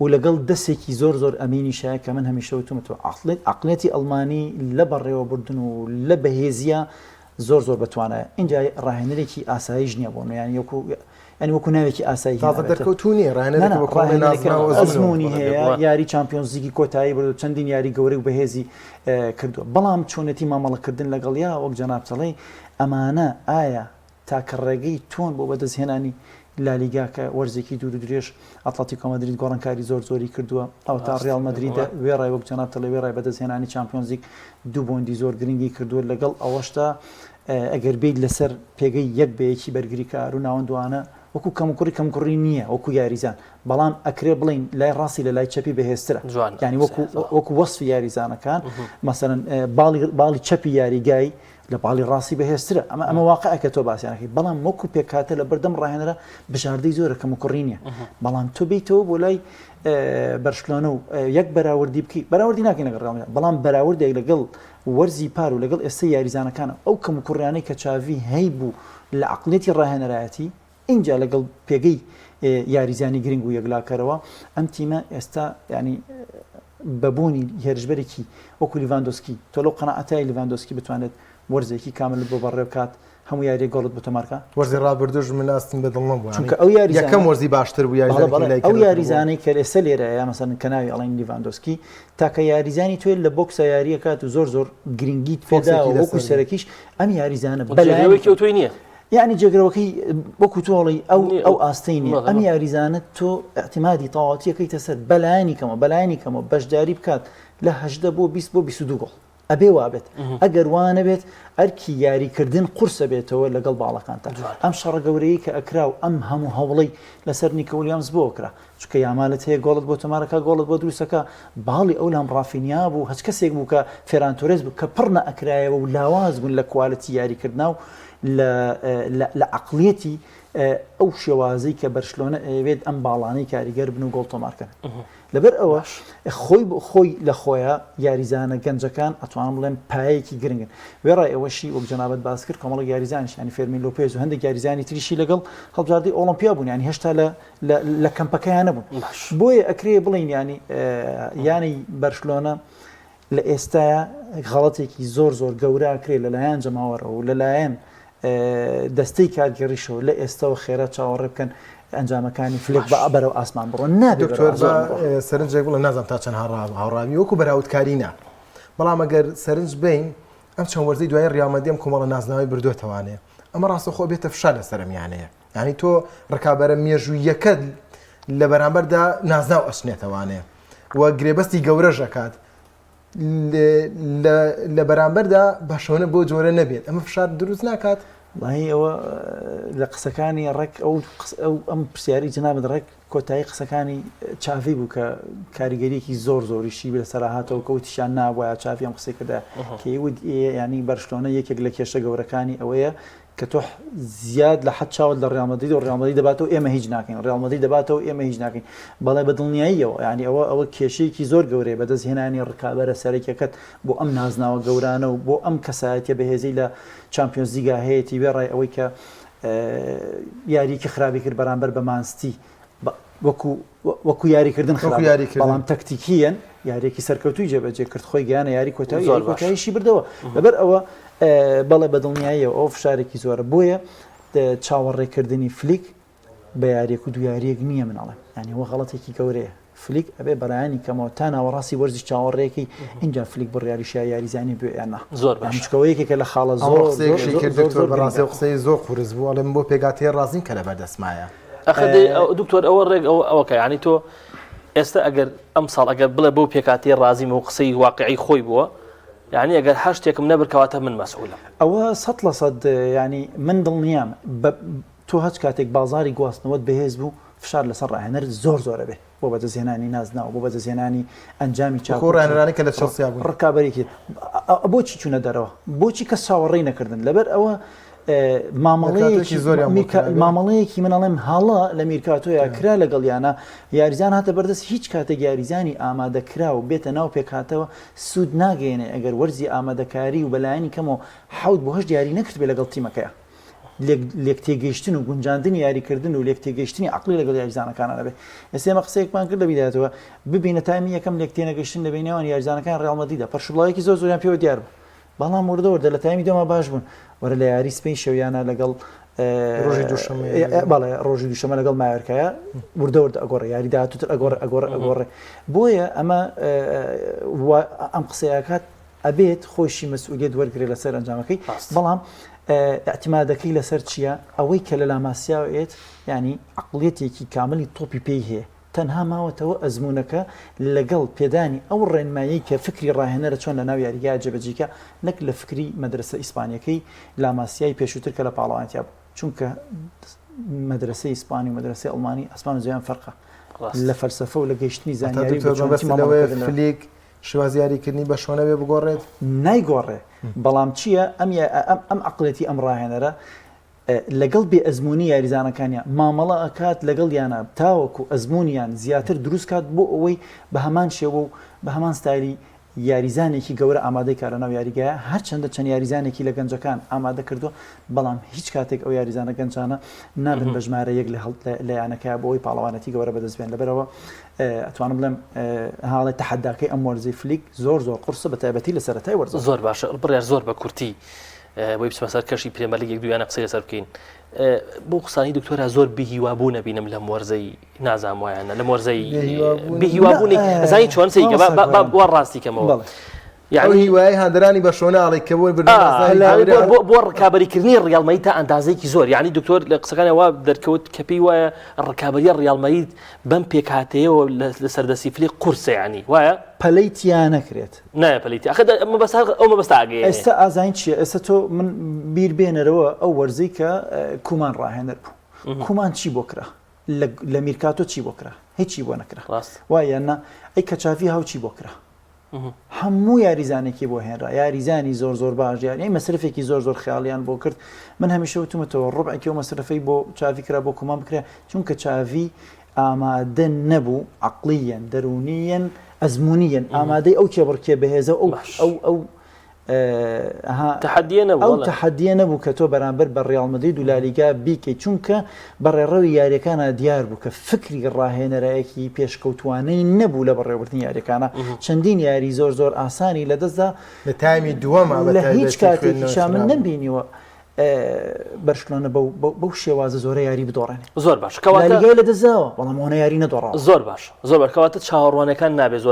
و لەگەڵ دەستێکی زۆر ئەمینی شایە کە من هەمیشە وتومەوە عقلێتی ئەڵمانی لە بەڕێوەبردن و لە بەهێزیە زۆر بتوانە اینجا ڕاهێنەرێکی ئاساییش نییە بۆ ینی وەکو ناوێکی ئاسایی دەرکەوتونی ئەزمموی هەیە یاری چمپیۆنز لیگی کۆتایی بردو چەندین یاری گەورەی و بەهێزی کردووە بەڵام چۆنەتی مامەڵەکردن لەگەڵیا وەک جەنابچەڵی ئەمانە ئایا تاکە ڕێگەی تۆن بۆ بەدەستهێنانی لالیگا کە وەرزێکی دوور و درێژ ئەتلتیکۆ مەدرید گۆڕانکاری زۆری کردووە ئەو تا ڕیال مەدریدە وێڕای وەک جەنابچەڵی وێڕای بەدەستهێنانی چمپیۆنز لیگ دوو بۆندی زۆر گرنگی کردووە لەگەڵ ئەوەشتا ئەگەر بیت لەسەر پێگەی یەک بەیەکی بەرگریکار و ناوەندوانە وەکو کەمکوڕی نییە وەکو یاریزان بەڵام ئەکرێ بڵین لای ڕاستی لە لای چەپی بەهێزترە ینی وەکو وەصفی یاریزانەکان مەسەرەن باڵی چەپی یاریگای لە باڵی ڕاستی بەهێزترە ئەمە واقعەکە تۆ باسییانەکەی بەڵام وەکو پێکاتە لە بەردەم ڕاهێنەرە بژاردەی زۆرە کەمکوڕی نییە بەڵام تۆ بیتەوە بۆ لای بەرشلۆنە و یەک بەراوردی بکەی بەراوردی ناکەین لەگەڵ ڕاڵ بەڵام بەراوردێک لەگەڵ وەرزی پار و لەگەڵ ئێستا یاریزانەکانە ئەو کەمکوڕیانەی کە چاوی هەی بوو لە عقلێتی ڕاهێنەرایەتی اینجا لەگەڵ پێگەی یاریزانی گرنگ و یەکلاکەرەوە ئەم تیمە ئێستا ینی بەبوونی هێرشبەرێکی وەکو لیڤاندۆسکی تۆ لەو قەناعەتای لیڤاندۆسکی بتوانێت وەرزێکی کامل بۆ بەڕێ بکات هەموو یاری گۆڵت بۆ تەمارکە وەرزی ڕابردوش من ئاستم بەدڵ نەبووە چونکە ئەو یەکەم وەرزی باشتر بوو ئەو یاریزانەی کە ئێستا لێرەیە مەسەن کەناوی ئەڵین لیڤاندۆسکی تاکە یاریزانی توێ لە بۆکسە یاریە کات و زۆر گرنگیت پێدا وەکو سەرەکیش ئەم یاریزانە بەلایەوەی توی نییە یعنی جێگرەوەکەی وەکو تۆڵی ئەو ئاستەی نیە ئەم یاریزانت تۆ احتیمادی تەواوەتیەکەیتە سەر بەلایانی کەمە بەشداری بکات لە 18 بۆ 20 بۆ 22 گۆڵ ئەبێ وابێت ئەگەر وانە بێت ئەرکی یاریکردن قورسە بێتەوە لەگەڵ باڵەکانتە ئەم شەڕە گەورەیە کە ئەکرا و ئەم هەموو هەوڵەی لەسەر نیکە ویلیامز بۆ ئەکرا چونکە یامالت هەیە گۆڵت بۆ تەمارەکە گۆڵت بۆ دروستەکە باڵی ئەو لام ڕافینیا بوو هەچ کەسێک بوو کە فێران تۆرێز بوو کە پڕ نەئەکرایەوە و لاواز بوون لە کوالەتی یاریکردنا و لە عقلێتی ئەو شێوازەی کە بەرشلۆنە ئەوێت ئەم باڵانەی کاریگەر بن و گۆڵ تۆمارکەن لەبەر ئەوە خۆی لە خۆیە یاریزانە گەنجەکان ئەتوانم بڵێن پایەکی گرنگن وێڕای ئەوەشی وەک جەنابەت باس کرد کۆمەڵی یاریزانیش ینی فێرمین لۆپێز و هەندێک یاریزانی تریشی لەگەڵ هەڵبژاردەی ئۆلۆمپیا بوون ینی هێشتا لە کەمپەکەیان نەبوون بۆیە ئەکرێ بڵین ینی بەرشلۆنە لە ئێستاە غەڵەتێکی زۆر گەورە کرێ لەلایەن جەماوەڕەوە و لەلایەن دەستەی کارگەڕیشەوە لە ئێستاەوە خێرا چاوەڕێ بکەن ئەنجامەکانی فلێک بە بەرەو ئاسمان بڕۆن دکتۆر سەرنجێک بڵێ نازانم تا چەند هاوڕاوی وەکو بەراوردکارینە بەڵام ئەگەر سەرنج بین ئەم چەند وەرزەی دوای ڕیال مەدرید کۆمەڵە نازناوی بردوێتەوانێ ئەمە ڕاستەخۆ بێتە فشار لەسەرمیانەیە یعنی تۆ ڕکابەرە مێژوویەکەت لە بەرامبەردا نازناو ئەچنێتەوانێ وە گرێبەستی گەورەژەکات لە بەرامبەردا باشەوەنە بۆ جۆرە نەبێت ئەمە فشار دروست ناکات ئەوە لە قسەکانی ڕێک ئەم پرسیاری جنابەت ڕێک کۆتایی قسەکانی چاوی بوو کە کاریگەریەکی زۆریشی بە سەراهاتەوە کەوتیشان نابووە چاوی ئەم قسەی کردە کە ینی بەرشلۆنە یەکێک لە کێشە گەورەکانی ئەوەیە کە تۆ زیاد لە حەد چاوت لە ڕیال مەدرید و ڕیال مەدرید دەباتەوە ئێمە هیچ ناکەین ڕیال مەدرید دەباتەوە ئێمە هیچ ناکەین بەڵێ بەدڵنیاییەوە ینی ئەوە کێشەیەکی زۆر گەورەیە بەدەستهێنانی ڕکابەرە سەرەکیەکەت بۆ ئەم نازناوە گەورانە و بۆ ئەم کەسایەتیە بەهێزی لە چمپیۆنز لیگا هەیەی بێڕای ئەوەی کە یاریکی خراپی کرد بەرامبەر بە مانستی وەکو یاریکردن بەڵام تەکتیکیەن یاریێکی سەرکەوتوی جێبەجێ کرد خۆی گیانە یاری کۆتاییشی بردەوە لەبەر ئەوە بەڵێ بەدڵنیاییەوە ئەو فشارێکی زۆرە بۆیە چاوەڕێکردنی فلیک بە یاریەک و دویاریەک نییە مناڵێ ینی وە غەڵەتێکی گەورەیە فلیک ئەبێ بەرایانی کەمەوە تا ناوەڕاستی وەرزی چاوەڕێکی اینجا فلیک بڕیاریشە یاریزانی بێ یاننا زۆر باشکەوەیەکێکە لە خاڵە زۆر بەڕاستی قسەی زۆر قورس بوو ئەڵێم بۆ پێگاتێ ڕازین کە لە بەردەسمایە دکتۆر ئەوە ڕێک ئەوەکە ینی تۆ ئێستا ئەگەر ئەم ساڵ ئەگەر بڵێ بۆ پێکاتی ڕازیم و قسەی واقعی خۆی بووە یعنی ئەگەر هەشتێکم نەبرکەواتە من مەسئولم ئەوە 100% ینی من دڵنیام تۆ هەچ کاتێک بازاری گواستنەوەت بەهێز بوو فشار لەسەر ڕاهێنەر زۆرە بێ بۆ بەدەستهێنانی نازناو بۆ بەدەستهێنانی ئەنجامی چاڕێنەرانی کە لە چەلسیا بوون ڕکابەرێکی بۆچی چوونە دەرەوە بۆچی کە چاوەڕێی نەکردن لەبەر ئەوە مامەڵەیەکی منەڵێم هاڵە لە میرکاتۆیە کرا لەگەڵیانە یاریزان هاتە بەردەست هیچ کاتێک یاریزانی ئامادەکرا و بێتە ناو پێکاتەوە سوود ناگەێنێ ئەگەر وەرزی ئامادەکاری و بەلایانی کەمەوە حەوت بۆ هەشت یاری نەکرد بێ لەگەڵ تیمەکەیە لێک تێگەیشتن و گونجاندنی یاریکردن و لێک تێگەیشتنی عقلی لەگەڵ یاریزانەکانە دەبێت. ئێستا ئێمە قسەیەکمان کرد لە بیدایەتەوە ببینە تایمی یەکەم لێک تێنەگەشتن لە بینەوەن یاریزانەکان ڕێڵ مەدریدە پەرشبڵاوێکی زۆر زۆریان پێوە دیار بوو، بەڵام وردە لە تایمی دۆمە باش بوون وەرە لە یاری سپین شەویانە لەگەڵ ڕۆژی دووشەمە لەگەڵ مایۆرکایە وردە ئەگۆڕێ یاری داهاتووتر ئەگۆڕێ بۆیە ئەمە ئەم قسەیەکات ئەبێت خۆشی مەسئولیت وەرگێ لەسەر ئەنجامەکەی، بەڵام اعتمادەکەی لەسەر چییە؟ ئەوەی کە لە لاماسیاوێت ینی عقلێتێکی کاملی تۆپی پێی هەیە، تەنها ماوەتەوە ئەزمونونەکە لەگەڵ پێدانی ئەو ڕێنمایی کە فکری ڕاهێنەرە چۆن لە ناو یاریگای جێبەجێکە نەک لە فکری مەدرسە ئیسپانیەکەی لاماسیایی پێشووتر کە لە پاڵەوانتیا بوو، چونکە مەدرسەی ئیسپانی و مەدرسەی ئەڵمانی ئەسمان زۆیان فەرقە لە فەلسەفە و لە گەیشتنی زانیاری فلیک شێوازی یاریکردنی بە شۆنە بێ بگۆڕێت نایگۆڕێ، بەڵام چییە ئەم عقلەتی ئەم ڕاهێنەرە لەگەڵ بێ ئەزمموی یاریزانەکانیان مامەڵە ئەکات لەگەڵ یانە تاوەکو ئەزممویان زیاتر دروست کات بۆ ئەوەی بە هەمان شێوە و بە هەمان ستایلی یاریزانێکی گەورە ئامادەی کارە ناو یاریگایە هەرچەندە چەند یاریزانێکی لە گەنجەکان ئامادە کردو، بەڵام هیچ کاتێک ئەو یاریزانە گەنجانە نابن بە ژمارە یەک لە یانەکە بۆی پاڵەوانەتی گەورە بەدەستبێن. لەبەرەوە ئەتوانم بڵێم هاڵی تەحەداکەی ئەم وەرزەی فلیک زۆر قورسە بە تایبەتی لە سەرەتای وەرزە. زۆر باشە بڕیار زۆر بە کورتی بۆی بچمە سەر کەشی پرێمەر لیگ یەک دویانە قسەی لەسەر بکەین. بۆ قسانی دکتۆرە زۆر بێهیوابوو نەبینم لەم وەرزەی نازام وایانە لەم وەرزەی بێهیوابوونی زانی چۆن سەیکە بۆ ڕاستی کەمەوە یعنی هیوای هاندرانی بە شۆناڵێک کە بۆ ڕکابەریکردنی ڕیاڵمەیی تا ئەندازەیەکی زۆر، یعنی دکتۆر لە قسەکانەوە دەرکەوت کە پێی وایە ڕکابەریە ڕیاڵمەیی بەم پێکهاتەیەوە لە سەردەسی فلیک قورسە، ینی وایە پەلەی تیا نەکرێت نایە پەلیتی ئەو مەبەستا ئاگەیە. ئێستا ئازاین چییە؟ ئێستا تۆ من بیر بێنەرەوە ئەو وەرزەی کە کومان ڕاهێنەر بوو، کومان چی بۆ کرا لە میرکاتۆ چی بۆ کرا؟ هیچی بۆ نەکرا، وایە نا ئەی کەچاوی هاوچی بۆ کرا؟ هەموو یاریزانێکی بۆ هێنرا، یاریزانی زۆر باش یاری مەسرفێکی زۆر خیاڵیان بۆ کرد. من هەمیشە وتمەوە ڕوبعێکی و مەسرفەی بۆ چاوی کرا بۆ کومان بکرێ، چونکە چاوی ئامادە نەبوو عقلیەن دەرونیەن ئەزممویەن ئامادەی ئەو کێبڕکێ بەهێزە ئەو تەحەدیە نەبوو کە تۆ بەرامبەر بە ڕیاڵ مەدرید و لالیگا بیکەیت، چونکە بەڕێڕەوی یاریەکانە دیار بوو کە فکری ڕاهێنەرایەکی پێشکەوتوانەی نەبوو لە بەڕێوەبردنی یاریەکانە. چەندین یاری زۆر ئاسانی لەدەستدا لە تایمی دووەمە لە هیچ کاتێکی من نەبینیوە بەرشلۆنە بەو شێوازە زۆرە یاری بدۆڕێنێ. زۆر باش لالیگای لەدەستداوە بەڵام ئەوە یاری نەدۆڕاوە. زۆر باش کەواتە چاوەڕوانەکان نابێت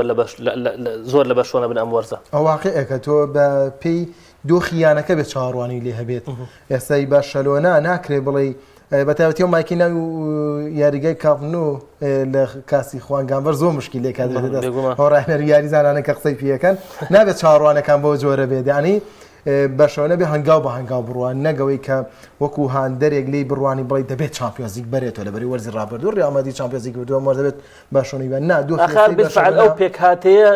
زۆر لە بەشۆنە بن ئەم وەرزە. ئەو واقعەکە تۆ بە پێی دۆخیانەکە بێت چاوەڕوانی لێ هەبێت. ئێستای بەرشەلۆنا ناکرێ بڵێ بەتایبەتی ئەو مایکی ناو یاریگای کاپنۆ لە کاسی خوانگانبەر زۆر مشکلێک هەو ڕاهێنەری یاریزانانە کە قسەی پێەکەن نابێت چاوەڕوانەکان بۆ جۆرە بێت، ینی بەشەوە بێ هەنگاو بە هەنگاو بڕوان نەگەوەی کە وەکو هاندەرێک لی بڕوانی بڵێ دەبێت چامپیۆنزیک بەرێتەوە لەبەری وەرزی ڕابردوو ڕیاڵمەدی چامپیۆنزیک بردووە مۆر دەبێت بەشۆنی بە ئەو پێکهاتەیە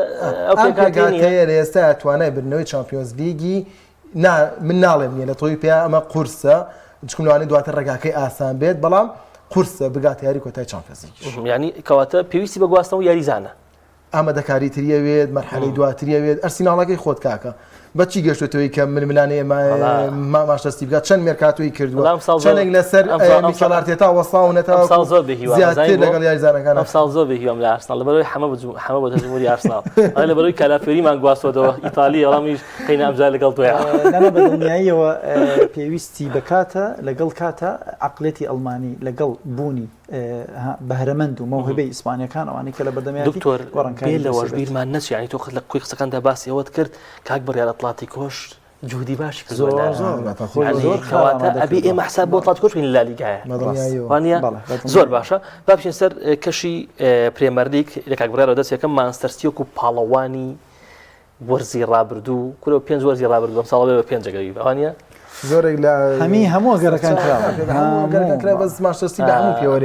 ئێستا توانای برنەوەی چامپیۆنز لیگی من ناڵێم نیە لە تۆی پێ ئەمە قورسە چکملوانی دواتر ڕێگاکەی ئاسان بێت، بەڵام قورسە بگات یاری کۆتای چامپیۆنزیک، یعنی کەواتە پێویستی بە گواستنەوە یاریزانە ئامادەکاری تریەوێت مەرحەلەی دواتریەوێت ئەرسیناڵەکەی خۆت کاکە بەچی گەشتێتەوەی کە منانەیە ماشتەستی بکات چەند مێرکاتۆی کردووە چەندێک لەسەر میکێل ئارتێتا وەساونەتەوە زیاتر لەگەڵ یاریزانەکان ئەمساڵ زۆر بێهیوام لە ئارسناڵ لەبەرەوەی هەمە بۆ تەجمهوری ئارسناڵ لەبەرەوەی کالاپێریمان گواستوەوە ئیتالی وەڵامیش قەینە ئەمجار لەگەڵ تۆیە بە دڵنیاییەوە پێویستی بکاتە لەگەڵ کاتە عقلێتی ئەڵمانی لەگەڵ بوونی بەهرەمەند و مەوهبەی ئیسپانیەکان ئەوانەی کە لە بەردەمیاتی دکتۆر بێ لەوەش بیرمان نەچێت، یعنی تۆ لە کوی قسەکاندا باسی ئەوەت کرد کاک بڕیار ئەتڵاتیکۆش جهودی باشی کردووەکەواتە ئەبێ ئێمە حساب بۆ ئەتڵاتیکۆش بین لالیگایە وانە زۆر باشە. با بچین سەر کەشی پرێمەر لیگ لە کاک بڕیارەوە دەست یەکەم مانچستەر سیتی و پاڵەوانی وەرزی ڕابردوو کورە 5 وەرزی ڕابردوو ئەمساڵ بێ بە 5 جەگەوی بەوانە زۆرێک لە هەموو ئەگەرەکان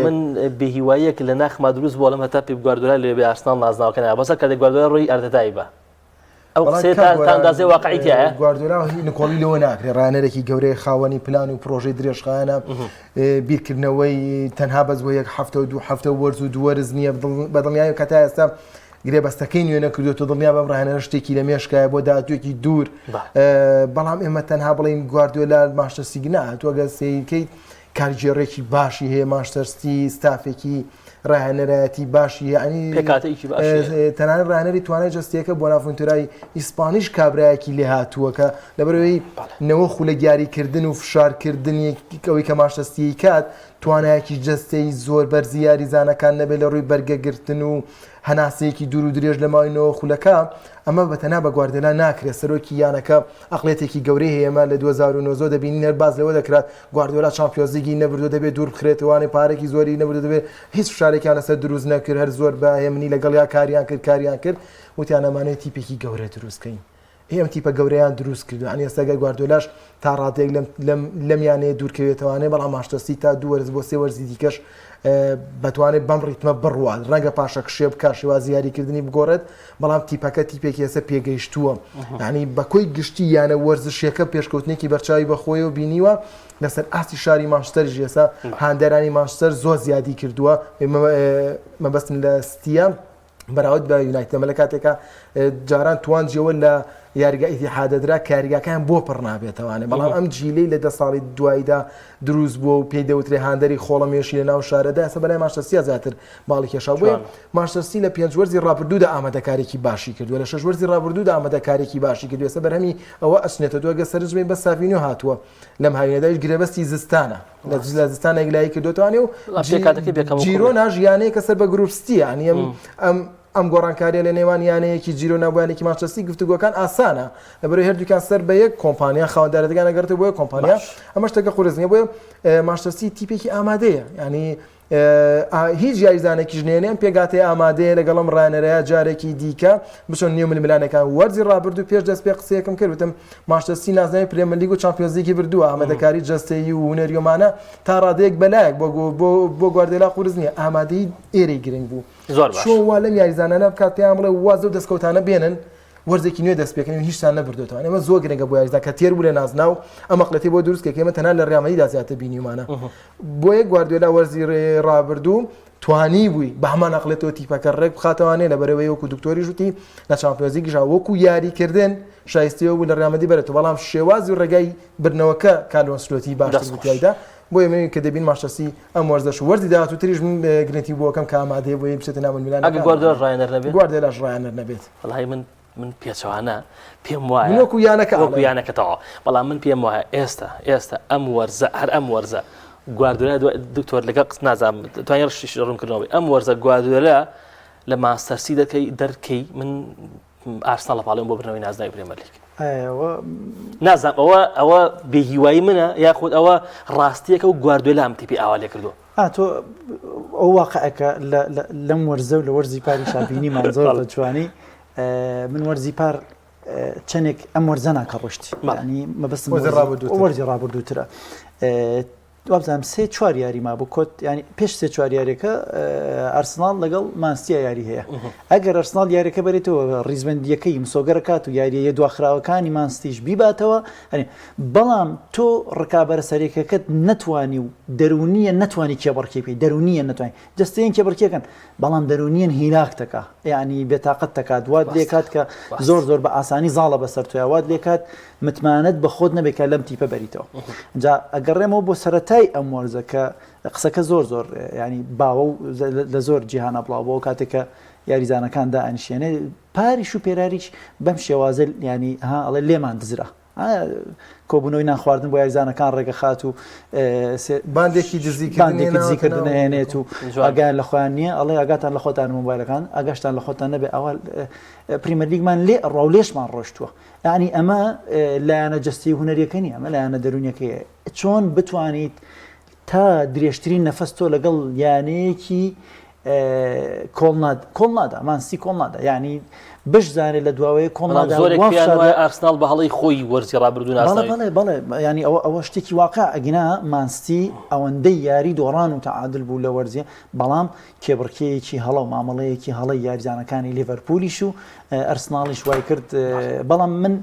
من بێهیواییەک لە ناخما دروست بۆ لەم هەتا پێ گواردیۆلا لێ بێ ئارسناڵ نازناوەکەنە بەسەر کاتێک گواردیۆلا ڕۆی ئەردەدای بە ئەو قسەیە تا ئەندازەی واقعیتیایە گواردیۆلا نکۆڵی لەوە ناکرێت ڕانەرێکی گەورەی خاوەنی پلان و پرۆژەی درێژخایەنە بیرکردنەوەی تەنها بەزبوو یەک هەفتە و 2 هەفتە وەرز و دووەرز نییە بەدڵنیایی کە تا ئێستا گرێبەستەکەی نوێ نەکردوێتە دڵنیا بەم ڕاهێنەرە شتێکی لە مێشکایە بۆ داهاتوویەکی دوور بەڵام ئێمە تەنها بڵین گواردیۆلا مانچستەر سیتی نهاتووە گەسەیەکەی کارژێڕێکی باشی هەیە مانچستەر سیتی ستافێکی ڕاهێنەرایەتی باشی یعنی پێکاتێکی باشە تەنانەت ڕاهێنەری توانای جەستیەکە بۆ نافۆنتورای ئیسپانیش کابرایەکی لێ هاتووە کە لەبەرەوەی نەوە خولە دیاریکردن و فشارکردنی ئەوەی کە مانچستەر سیتی کات توانایەکی جەستەی زۆر بەرزی یاریزانەکان نەبێت لە ڕووی بەرگەگرتن و هەناسەیەکی دوور و درێژ لە ماوەینەوە خولەکە ئەمە بەتەنها بە گواردیۆلا ناکرێت سەرۆکی یانەکە عەقڵێتێکی گەورەی هەیە ئێمە لە 2009 دەبینین هەر باز لەوە دەکرات گواردیۆلا چامپیۆنز لیگی نەبردووە دەبێت دوور بخرێتەوەی پارێکی زۆری نەبردووە دەبێت هیچ فشارێکیان لەسەر دروست نەکرد هەر زۆر بە هێمنی لەگەڵ یا کاریان کرد وتیان ئەمانەیە تیپێکی گەورە دروستکەین ئەم تیپە گەورەیان دروست کردو ئەنی ئێستاگەر گواردیۆلاش تا ڕادێک لەم یانەیە دوورکەوێتەوانێ بەڵام مانچستەر سیتی تا 2 وەرز بۆ 3 وەرزی دیکەش بەتوانێت بەم ڕیتمە بڕوات ڕەنگە پاشە کشێ بکە شێوازی یاریکردنی بگۆڕێت بەڵام تیپەکە تیپێکی ئێستا پێگەیشتووە یعنی بەکۆی گشتی یانە وەرزشیەکە پێشکەوتنێکی بەرچاوی بەخۆیەوە بینیوە لەسەر ئاستی شاری مانچستەریش ئێستا هاندەرانی مانچستەر زۆر زیادی کردووە مەبەستن لە ستیە بەراورد بە یونایتد ئەمە لە کاتێکە جاران توانجیەوە لە یاریگا ئیتیحادەدرا کاریگاکان بۆ پڕ نابێتەوانێ بەڵام ئەم جیلەی لە 10 ساڵی دواییدا دروست بووە و پێی دەوترێ هاندەری خۆڵەمێشی لە ناو شارەدا ئێستا بەلای مانچستەر سیتی زیاتر باڵی کێشا بووە مانچستەر سیتی لە 5 وەرزی ڕابردوودا ئامادەکاریی باشی کردووە لە 6 وەرزی ڕابردوودا ئامادەکاریی باشی کردووە ئێستا بەرهەمی ئەوە ئەچنێتە دووەگە سەرنجبێ بە سافینیۆ هاتووە لەم هاوینەدایش گرێبەستی زستانە لە زستان ئەگلایی کردوتوانێ و جیرۆ ناژیانەیە کە سەر بە گروپستی ینی ئەم گۆڕانکاریە لە نێوان یانەیەکی جیرۆ نابووانێکی مانچستەر سیتی گفتوگۆکان ئاسانە لەبەرەوەی هەردووکان سەر بە یەک کۆمپانیا خاوەندارەکان ئەگەڕێتەوە بۆ کۆمپانیا ئەمە شتێکە قورسنیە بۆ مانچستەر سیتی تیپێکی ئامادەیە ینی هیچ یاریزانێکی ژنێنیان پێگاتێ ئامادەیە لەگەڵم ڕانەرەیە جارێکی دیکە بچۆن نیو ململانەکان وەرزی ڕابردوو پێش دەست پێ قسەیەکم کرد وتم مانچستەر سیتی نازناوی پرێمەر لیگ و چامپیۆنز لیگی بردووە ئامادەکاری جەستەیی و هونەریۆمانە تا ڕادەیەک بەلایەک بۆ گواردیۆلا قورس نییە ئامادەی ئێرەی گرنگ بوو شۆ وا لەم یاریزانانە بکات پێیان بڵێ وازە و دەستکەوتانە بێنن وەرزێکی نوێ دەست پێکەنی هیچتان نەبردوێتەوە ئێمە زۆر گرنگە بۆ یاریزان کە تێر بوو لە نازنا و ئەم عەقڵەتی بۆ دروستکە ئێمە تەنها لە ڕێمەدیدا زیاتر بینیمانە بۆیە گواردیۆلا وەرزی ڕابردوو توانی بووی بە هەمان عەقڵێتەوە تیپەکە ڕێک بخاتەوانێ لەبەرەوەی وەکو دکتۆری ژووتی لە چامپیۆنز لیگیشا وەکو یاریکردن شایستەوە بوو لە ڕێمەدی بەرێتەوە بەڵام شێوازی و ڕێگای برنەوەکە کارلۆ ئەنچلۆتی باشتر بوویدا بۆیە من کە دەبین مانچستەر سیتی ئەم وەرزش وەرزی داهاتووتریش من گرنگی بۆکەم کە ئامادەیە بۆ بچێتە ناو ململانەکان گواردیۆلاش ڕایەنەر نەبێت وەڵای من پێچەوانە پێم وایە وەکو یانەکەتەوە بەڵام من پێم وایە ئێستا ئەم وەرزە هەر ئەم وەرزە گواردیۆلا دکتۆر لەگە قسە نازانم توانای ڕوونکردنەوەی ئەم وەرزە گواردیۆلا لە مانچستەر سیتی دەرکەی من ئارسناڵ لە پاڵێم بۆ بردنەوەی نازناوی پرێمەر لیگ نازانم ئەوە بێهیوایی منە یاخود ئەوە ڕاستیەکە و گواردیۆلا ئەم تیپی ئاوا لێ کردووە تۆ ئەو واقعەکە لەم وەرزە و لە وەرزی پاری شابینیمان زۆر دەتوانی من وەرزی پار چەندێک ئەم وەرزە ناکە ڕۆشتی ینی مەبەستم وەرزی ڕابردووترە وابزانم 3-4 یاری ما بوو کۆت ینی پێش 3-4 یاریەکە ئارسناڵ لەگەڵ مانسیە یاری هەیە ئەگەر ئارسناڵ یاریەکە بەرێتەوە ڕیزبەندیەکەی مسۆگەرەکات و یاریە دواخراوەکانی مانستیش بیباتەوە بەڵام تۆ ڕکابەرە سەرێکەکەت نەتوانی و دەرونیە نەتوانی کێبڕکێ پێی دەرونیە نەتوانی جستەیەن کێبڕکێکن بەڵام دەرونیەن هیلاک دەکا یعنی بێتاقەت دەکات وات لێکات کە زۆر بە ئاسانی زاڵە بەسەر تۆیە وات لێکات متمانەت بە خۆت نەبێت کە لەم تیپە بەریتەوە جا ئەگەڕێمەوە بۆ سەرەتای ئەم وەرزە کە قسەکە زۆر ینی باوە لە زۆر جیهانە بڵاوبەوە کاتێکە یاریزانەکان دائنیشێنێ پاریش و پێراریش بەم شێوازە ینی ئەڵێ لێمان دزرا کۆبوونەوەی ناخواردن بۆ یاریزانەکان ڕێگە خات و باندێکی دزیکردن هێنێت و ئاگایان لە خۆیان نییە ئەڵێ ئاگاتان لە خۆتان مۆبایلەکان ئاگاشتان لە خۆتان نەبێ ئەوە پریمەر لیگمان لێ ڕاولێشمان ڕۆشتووە یعنی ئەمە لایەنە جەستی هونەریەکە نیە ئەمە لایەنە دەرونیەکەیە چۆن بتوانیت تا درێژترین نەفەس تۆ لەگەڵ یانەیەکی کۆڵ نادا مانسی کۆڵ نادا یعنی بشزانێت لە دواوەیە کۆڵنادا ئارسناڵ بە هەڵی خۆی وەرزی ڕابردوو ناسناوی بەڵێ ینی ئەوە شتێکی واقع ئەگینا مانستی ئەوەندەی یاری دۆڕان و تەعادل بوو لە وەرزیە بەڵام کێبڕکەیەکی هەڵە و مامەڵەیەکی هەڵی یاریزانەکانی لیڤەرپولیش و ئەرسناڵیش وای کرد بەڵام من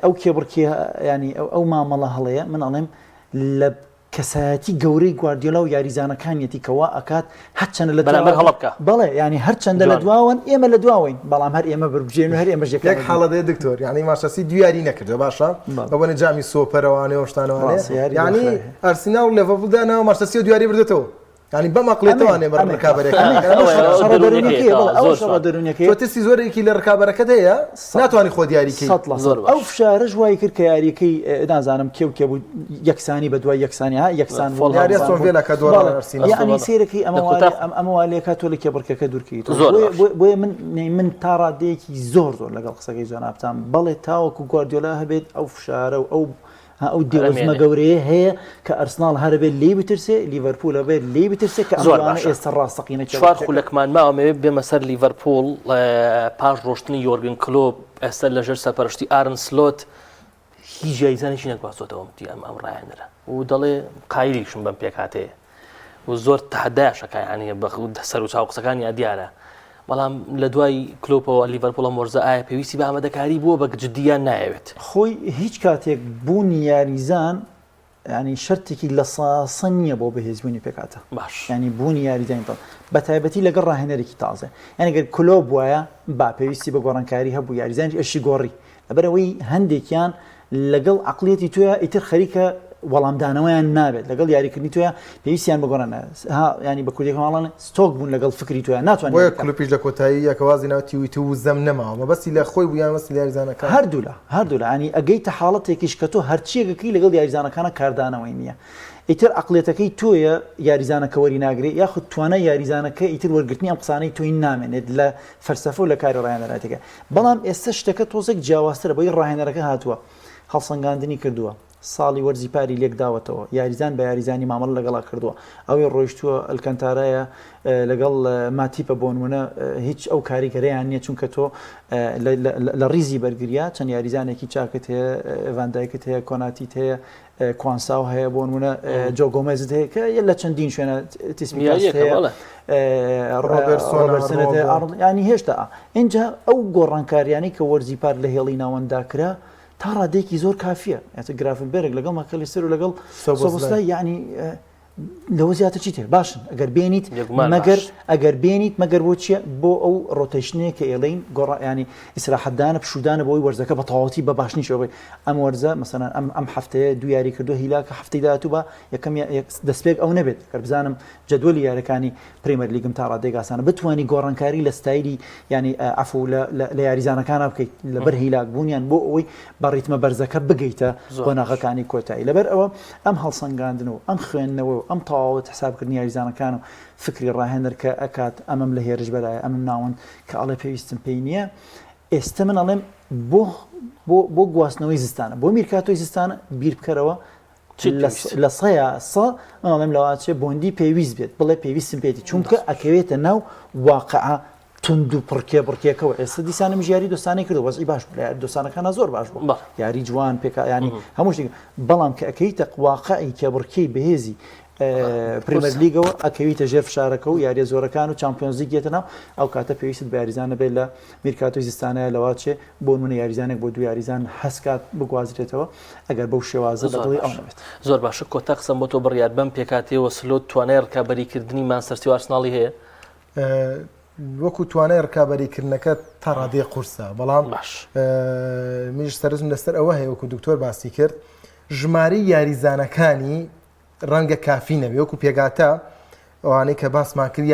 ئەو کێبڕکی ینی ئەو مامەڵە هەڵەیە من ئەڵێم لە کەسایەتی گەورەی گواردیۆلا و یاریزانەکانیەتی کەوا ئەکات هەرچەندە لە بەرامبەر هەڵە بکە. بەڵێ ینی هەرچەندە لە دواون ئێمە لە دواوین بەڵام هەر ئێمە ببژێن و هەر ئێمە یەک حاڵەدەیە دکتۆر یعنی ماشەسی دویاری نەکردو باشە بەبوونە جامی سۆپەرەوانێ و شتانەوانێ یعنی ئەرسینال و لێڤەرپوڵدانەوە ماشەسی و دویاری بردێتەوە یعنی بەمەقلێتەوانێ بە ڕکابەرەکە ترسی زۆرێکی لە ڕکابەرەکەت هەیە ناتوانانی خۆ دیاریکەی ئەو فشارش وای کرد کە یاریەکەی نازانم کێو کێ بوو یەکسانی بە دوای یەکسانی ها یەکسان ینی سیرەکەی ئەمەوا لێکات تۆ لە کێبڕکەکە دوورکەیت بۆیە من تا ڕادەیەکی زۆر لەگەڵ قسەکەی جۆنابتان بەڵێ تاوەکو گواردیۆلا هەبێت ئەو فشارە و ئەو دیوەزمە گەورەیە هەیە کە ئەرسناڵ هەربێت لێ بترسێ لیڤەرپول ئەبێت لێ بترسێ کە ئەوانە ئێستا ڕاستەقینە چوار خولەکمان ماوەمەوێت بێمە سەر لیڤەرپول پاش ڕۆشتنی یۆرگن کلۆپ ئێستا لەژێر سەرپەرشتی ئارن سلۆت هیچ جایزانێکی نەگواستۆتەوە ئەم ڕایەنەرە و دەڵێ قایریشم بەم پێک هاتەیە و زۆر تەحەدایشەکە یعنی سەر و چاو قسەکانی دیارە بەڵام لە دوای کلۆپەوە لیڤەرپوڵە مۆرزە ئایا پێویستی بە ئامادەکاری بووە بە جددیان نایەوێت خۆی هیچ کاتێک بوونی یاریزان ینی شەرتێکی لە ساسە نییە بۆ بەهێزبوونی پێکاتە باش ینی بوونی یاریزان بە تایبەتی لەگەڵ ڕاهێنەرێکی تازە یعنی گەر کلۆب وایە با پێویستی بە گۆڕانکاری هەبوو یاریزانی ئەشی گۆڕی لەبەرەوەی هەندێکیان لەگەڵ عقلێتی توە ئیتر خەریکە وەڵامدانەوەیان نابێت لەگەڵ یاریکردنی توە پێویستیان بگۆڕانە ینی بە کوردێکم وڵانە ستۆک بوون لەگەڵ فکری توە ناتوانێت بۆیە کلوپیش لە کۆتایی یەکەوازی ناوتی و زەم نەماوە مەبەستی لە خۆی بوویان مەسی یاریزانەکە هەردوو لە ینی ئەگەیتە حاڵەتێکیش کە تۆ هەرچیەکەکەی لەگەڵ یاریزانەکانە کاردانەوەی نییە ئیتر عقلێتەکەی تۆیە یاریزانەکە وەری ناگرێت یاخود توانە یاریزانەکە ئیتر وەرگرتنی ئەم قسانەی تۆی نامێنێت لە فەرسەفە و لە کاری ڕاهێنەراتەکە بەڵام ئێستا شتەکە تۆزێک جیاوازترە بۆی ڕاهێنەرەکە هاتووە هەڵسەنگاندنی کردووە ساڵی وەرزی پاری لێک داوەتەوە یاریزان بە یاریزانی مامەڵ لەگەڵا کردووە ئەوێ ڕۆیشتووە ئەلکەنتارایە لەگەڵ ماتیپە بۆ نمونە هیچ ئەو کاریگەرەیان نییە چونکە تۆ لە ڕیزی بەرگریا چەند یاریزانێکی چاکت هەیە ڤاندایکت هەیە کۆناتیت هەیە کوانساو هەیە بۆ نمونە جۆ گۆمێزت هەیە کە لە چەندین شوێنە تیسمیاس هەیە ڕۆبەرتسۆنێت ینی هێشتا اینجا ئەو گۆڕانکاریانی کە وەرزی پار لە هێڵی ناوەندا کرا تا ڕادێکی زۆر کافیە یاە گرافنبێرێک لەگەڵ ماکەلیستەر و لەگەڵ سۆبۆسلای یعنی لەوە زیاتر چی تر باشن ئەگەر بێنیت ئەگەر بێنیت مەگەر بۆ چیە بۆ ئەو ڕۆتەشنەیە کە ئێڵین گۆڕانی ئیسراحەتدانە پشودانە بۆی وەرزەکە بە تەواوەتی بە باشنیشەوەی ئەم وەرزە مەسەلەن ئەم هەفتەیە دو یاری کردو هیلاکە هەفتەی داهاتوو بە یەکەم دەستپێک ئەو نەبێت کە بزانم جەدوەلی یاریەکانی پرێمەر لیگم تا ڕادێک ئاسانە بتوانی گۆڕانکاری لە ستایلی ینی ئەفو لە یاریزانەکانە بکەیت لەبەر هیلاک بوونیان بۆ ئەوەی بە ڕیتمە بەرزەکە بگەیتە قۆناغەکانی کۆتایی لەبەر ئەوە ئەم هەڵسەنگاندن و ئەم خوێندنەوە و ئەم تەواوەت حسابکردنی یاریزانەکان و فکری ڕاهێنەر کە ئەکات ئەمەم لە هێرش بەلایە ئەمن ناوەند کە ئەڵێ پێویستم پێی نییە ئێستا من ئەڵێم بۆ گواستنەوەی زستانە بۆ میرکاتۆی زستانە بیر بکەرەوە لە سە ئەڵێم لەواتچێ بۆندی پێویست بێت بڵێ پێویستم پێێتی چونکە ئەکەوێتە ناو واقعە تند و پڕکێبڕکێکەوە ئێستا دیسانم ژیاری دۆستانی کردو وەزی باش دۆستانەکانە زۆر باش بوو یاری جوان پێکا ینی هەموو شتێک بەڵام کە ئەکەیتە واقعی کێبڕکەی بەهێزی پریمەر لیگەوە ئەکەویتە ژێر فشارەکە و یاریە زۆرەکان و چامپیۆنز لیگ دێتە ناو ئەو کاتە پێویست بە یاریزانە بێت لە میرکاتۆی زستانەیە لەواتچێ بۆ نمونە یاریزانێک بۆ دو یاریزان هەسکات بگوازرێتەوە ئەگەر بەو شێوازە بەدڵی ئەو نەبێت زۆر باشە کۆتا قسەم بۆ تۆ بڕیار بەم پێکاتەوە سلۆت توانای ڕکابەریکردنی مانچستەر و ئارسناڵی هەیە وەکو توانای ڕکابەریکردنەکە تا ڕادێ قورسە بەڵام منیش سەرزم لەسەر ئەوە هەیە وەکو دکتۆر باسی کرد ژمارەی یاریزانەکانی ڕەنگە کافی نەبێ وەکو پێگاتە ئەوانەی کە باسمان کرد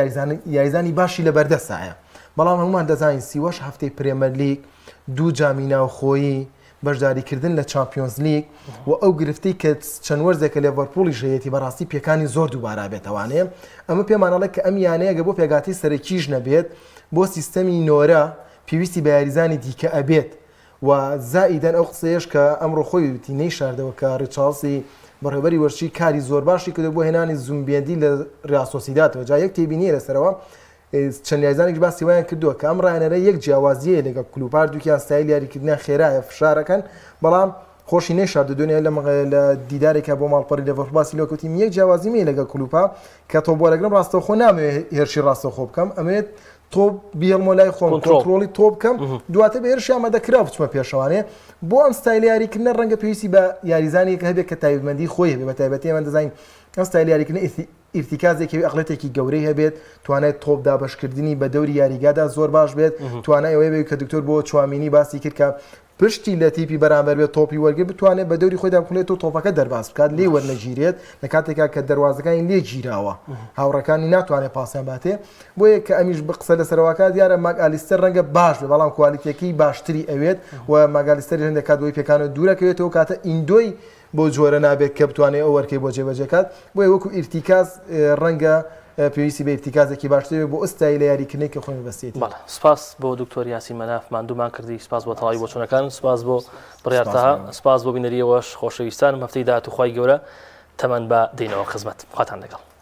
یاریزانی باشی لە بەردەسایە بەڵام هەمومان دەزانین سیوەش هەفتەی پرێمەر لیگ دوو جامی ناوخۆیی بەشداریکردن لە چامپیۆنز لیگ و ئەو گرفتەی کە چەند وەرزێکە لێڤەرپوڵی ژەیەتی بەڕاستی پێکانی زۆر دووبارا بێتەوانەیە ئەمە پێمانەڵێت کە ئەم یانەیە گە بۆ پێگاتی سەرەکیش نەبێت بۆ سیستەمی نۆرە پێویستی بە یاریزانی دیکە ئەبێت و زائیدەن ئەو قسەیەش کە ئەمڕۆ خۆی وتی نەیشاردەوە کە ڕیچارلسی بەڕێوەبەری وەرچی کاری زۆر باشی کردو بۆ هێنانی زومبێندی لە ڕیال سۆسیدادەوە جا یەک تێبینیە لەسەرەوە چەند یاریزانێک باسی وایان کردووە کە ئەم ڕایەنەرە یەک جیاوازیە لەگە کلوپار دووکیان ستایل یاریکردنیان خێرایە فشارەکەن بەڵام خۆشی نەیشاردە دوێنێ لە دیدارێکە بۆ ماڵپەڕی لێڤەرپوڵ باسی لێ کەوتیم یەک جیاوازی مەیە لەگە کلوپا کە تۆ بۆ لەگرم ڕاستەوخۆ نامەوێت هێرشی ڕاستەوخۆ بکەم ئەمەوێت تۆ بیڵمۆ لای خۆم کۆنتڕۆڵی تۆ بکەم دواتە بە هێرشی ئامادەکرا بچمە پێشەوانێ بۆ ئەم ستایلی یاریکردنە ڕەنگە پێویستی بە یاریزانێک هەبێت کە تایبەتمەندی خۆی هەبێت بە تایبەتی ئەمە دەزانین ئەم ستایلی یاریکردنە ئیرتیکازێکی ئەقلێتێکی گەورەی هەبێت توانێت تۆپ دابەشکردنی بە دەوری یاریگادا زۆر باش بێت توانای ئەوەی بێت کە دکتۆر بۆ چوامینی باسی کرد کە پشتی لە تیپی بەرامبەر بێت تۆپی وەرگێ بتوانێت بە دەوری خۆیدا بخولێت و تۆپەکە دەرباز بکات لێ وەرنەگیرێت لە کاتێکا کە دەواازەکانی لێ گیراوە هاوڕەکانی ناتوانێت پاسیان باتێ بۆیە کە ئەمیش بە قسە لە سەرواکات دیارە ماگالیستەر ڕەنگە باش بێ بەڵام کوالیتیەکەی باشتری ئەوێت و ماگالیستەر هەندێک کاتەوەی پێکانە دوورەکەوێتەوە کاتە ئیندۆی بۆ جۆرە نابێت کە بتوانێت ئەو وەرکەی بۆ جێبەجێکات بۆیە وەکو ئیرتیکاز ڕەنگە پێویستی بە ئیرتیکازێکی باشتر بۆ ئەستای لە یاریکردنی کە خۆی بەستێت. سپاس بۆ دکتۆر یاسین مەناف ماندوومان کردی سپاس بۆ تەواوی بۆچوونەکان سپاس بۆ بڕیارتەها سپاس بۆ بینەریەوەش خۆشەویستانم هەفتەی داهاتوو خوای گەورە تەمەن بە دێنەوە خزمەت خواتان لەگەڵ.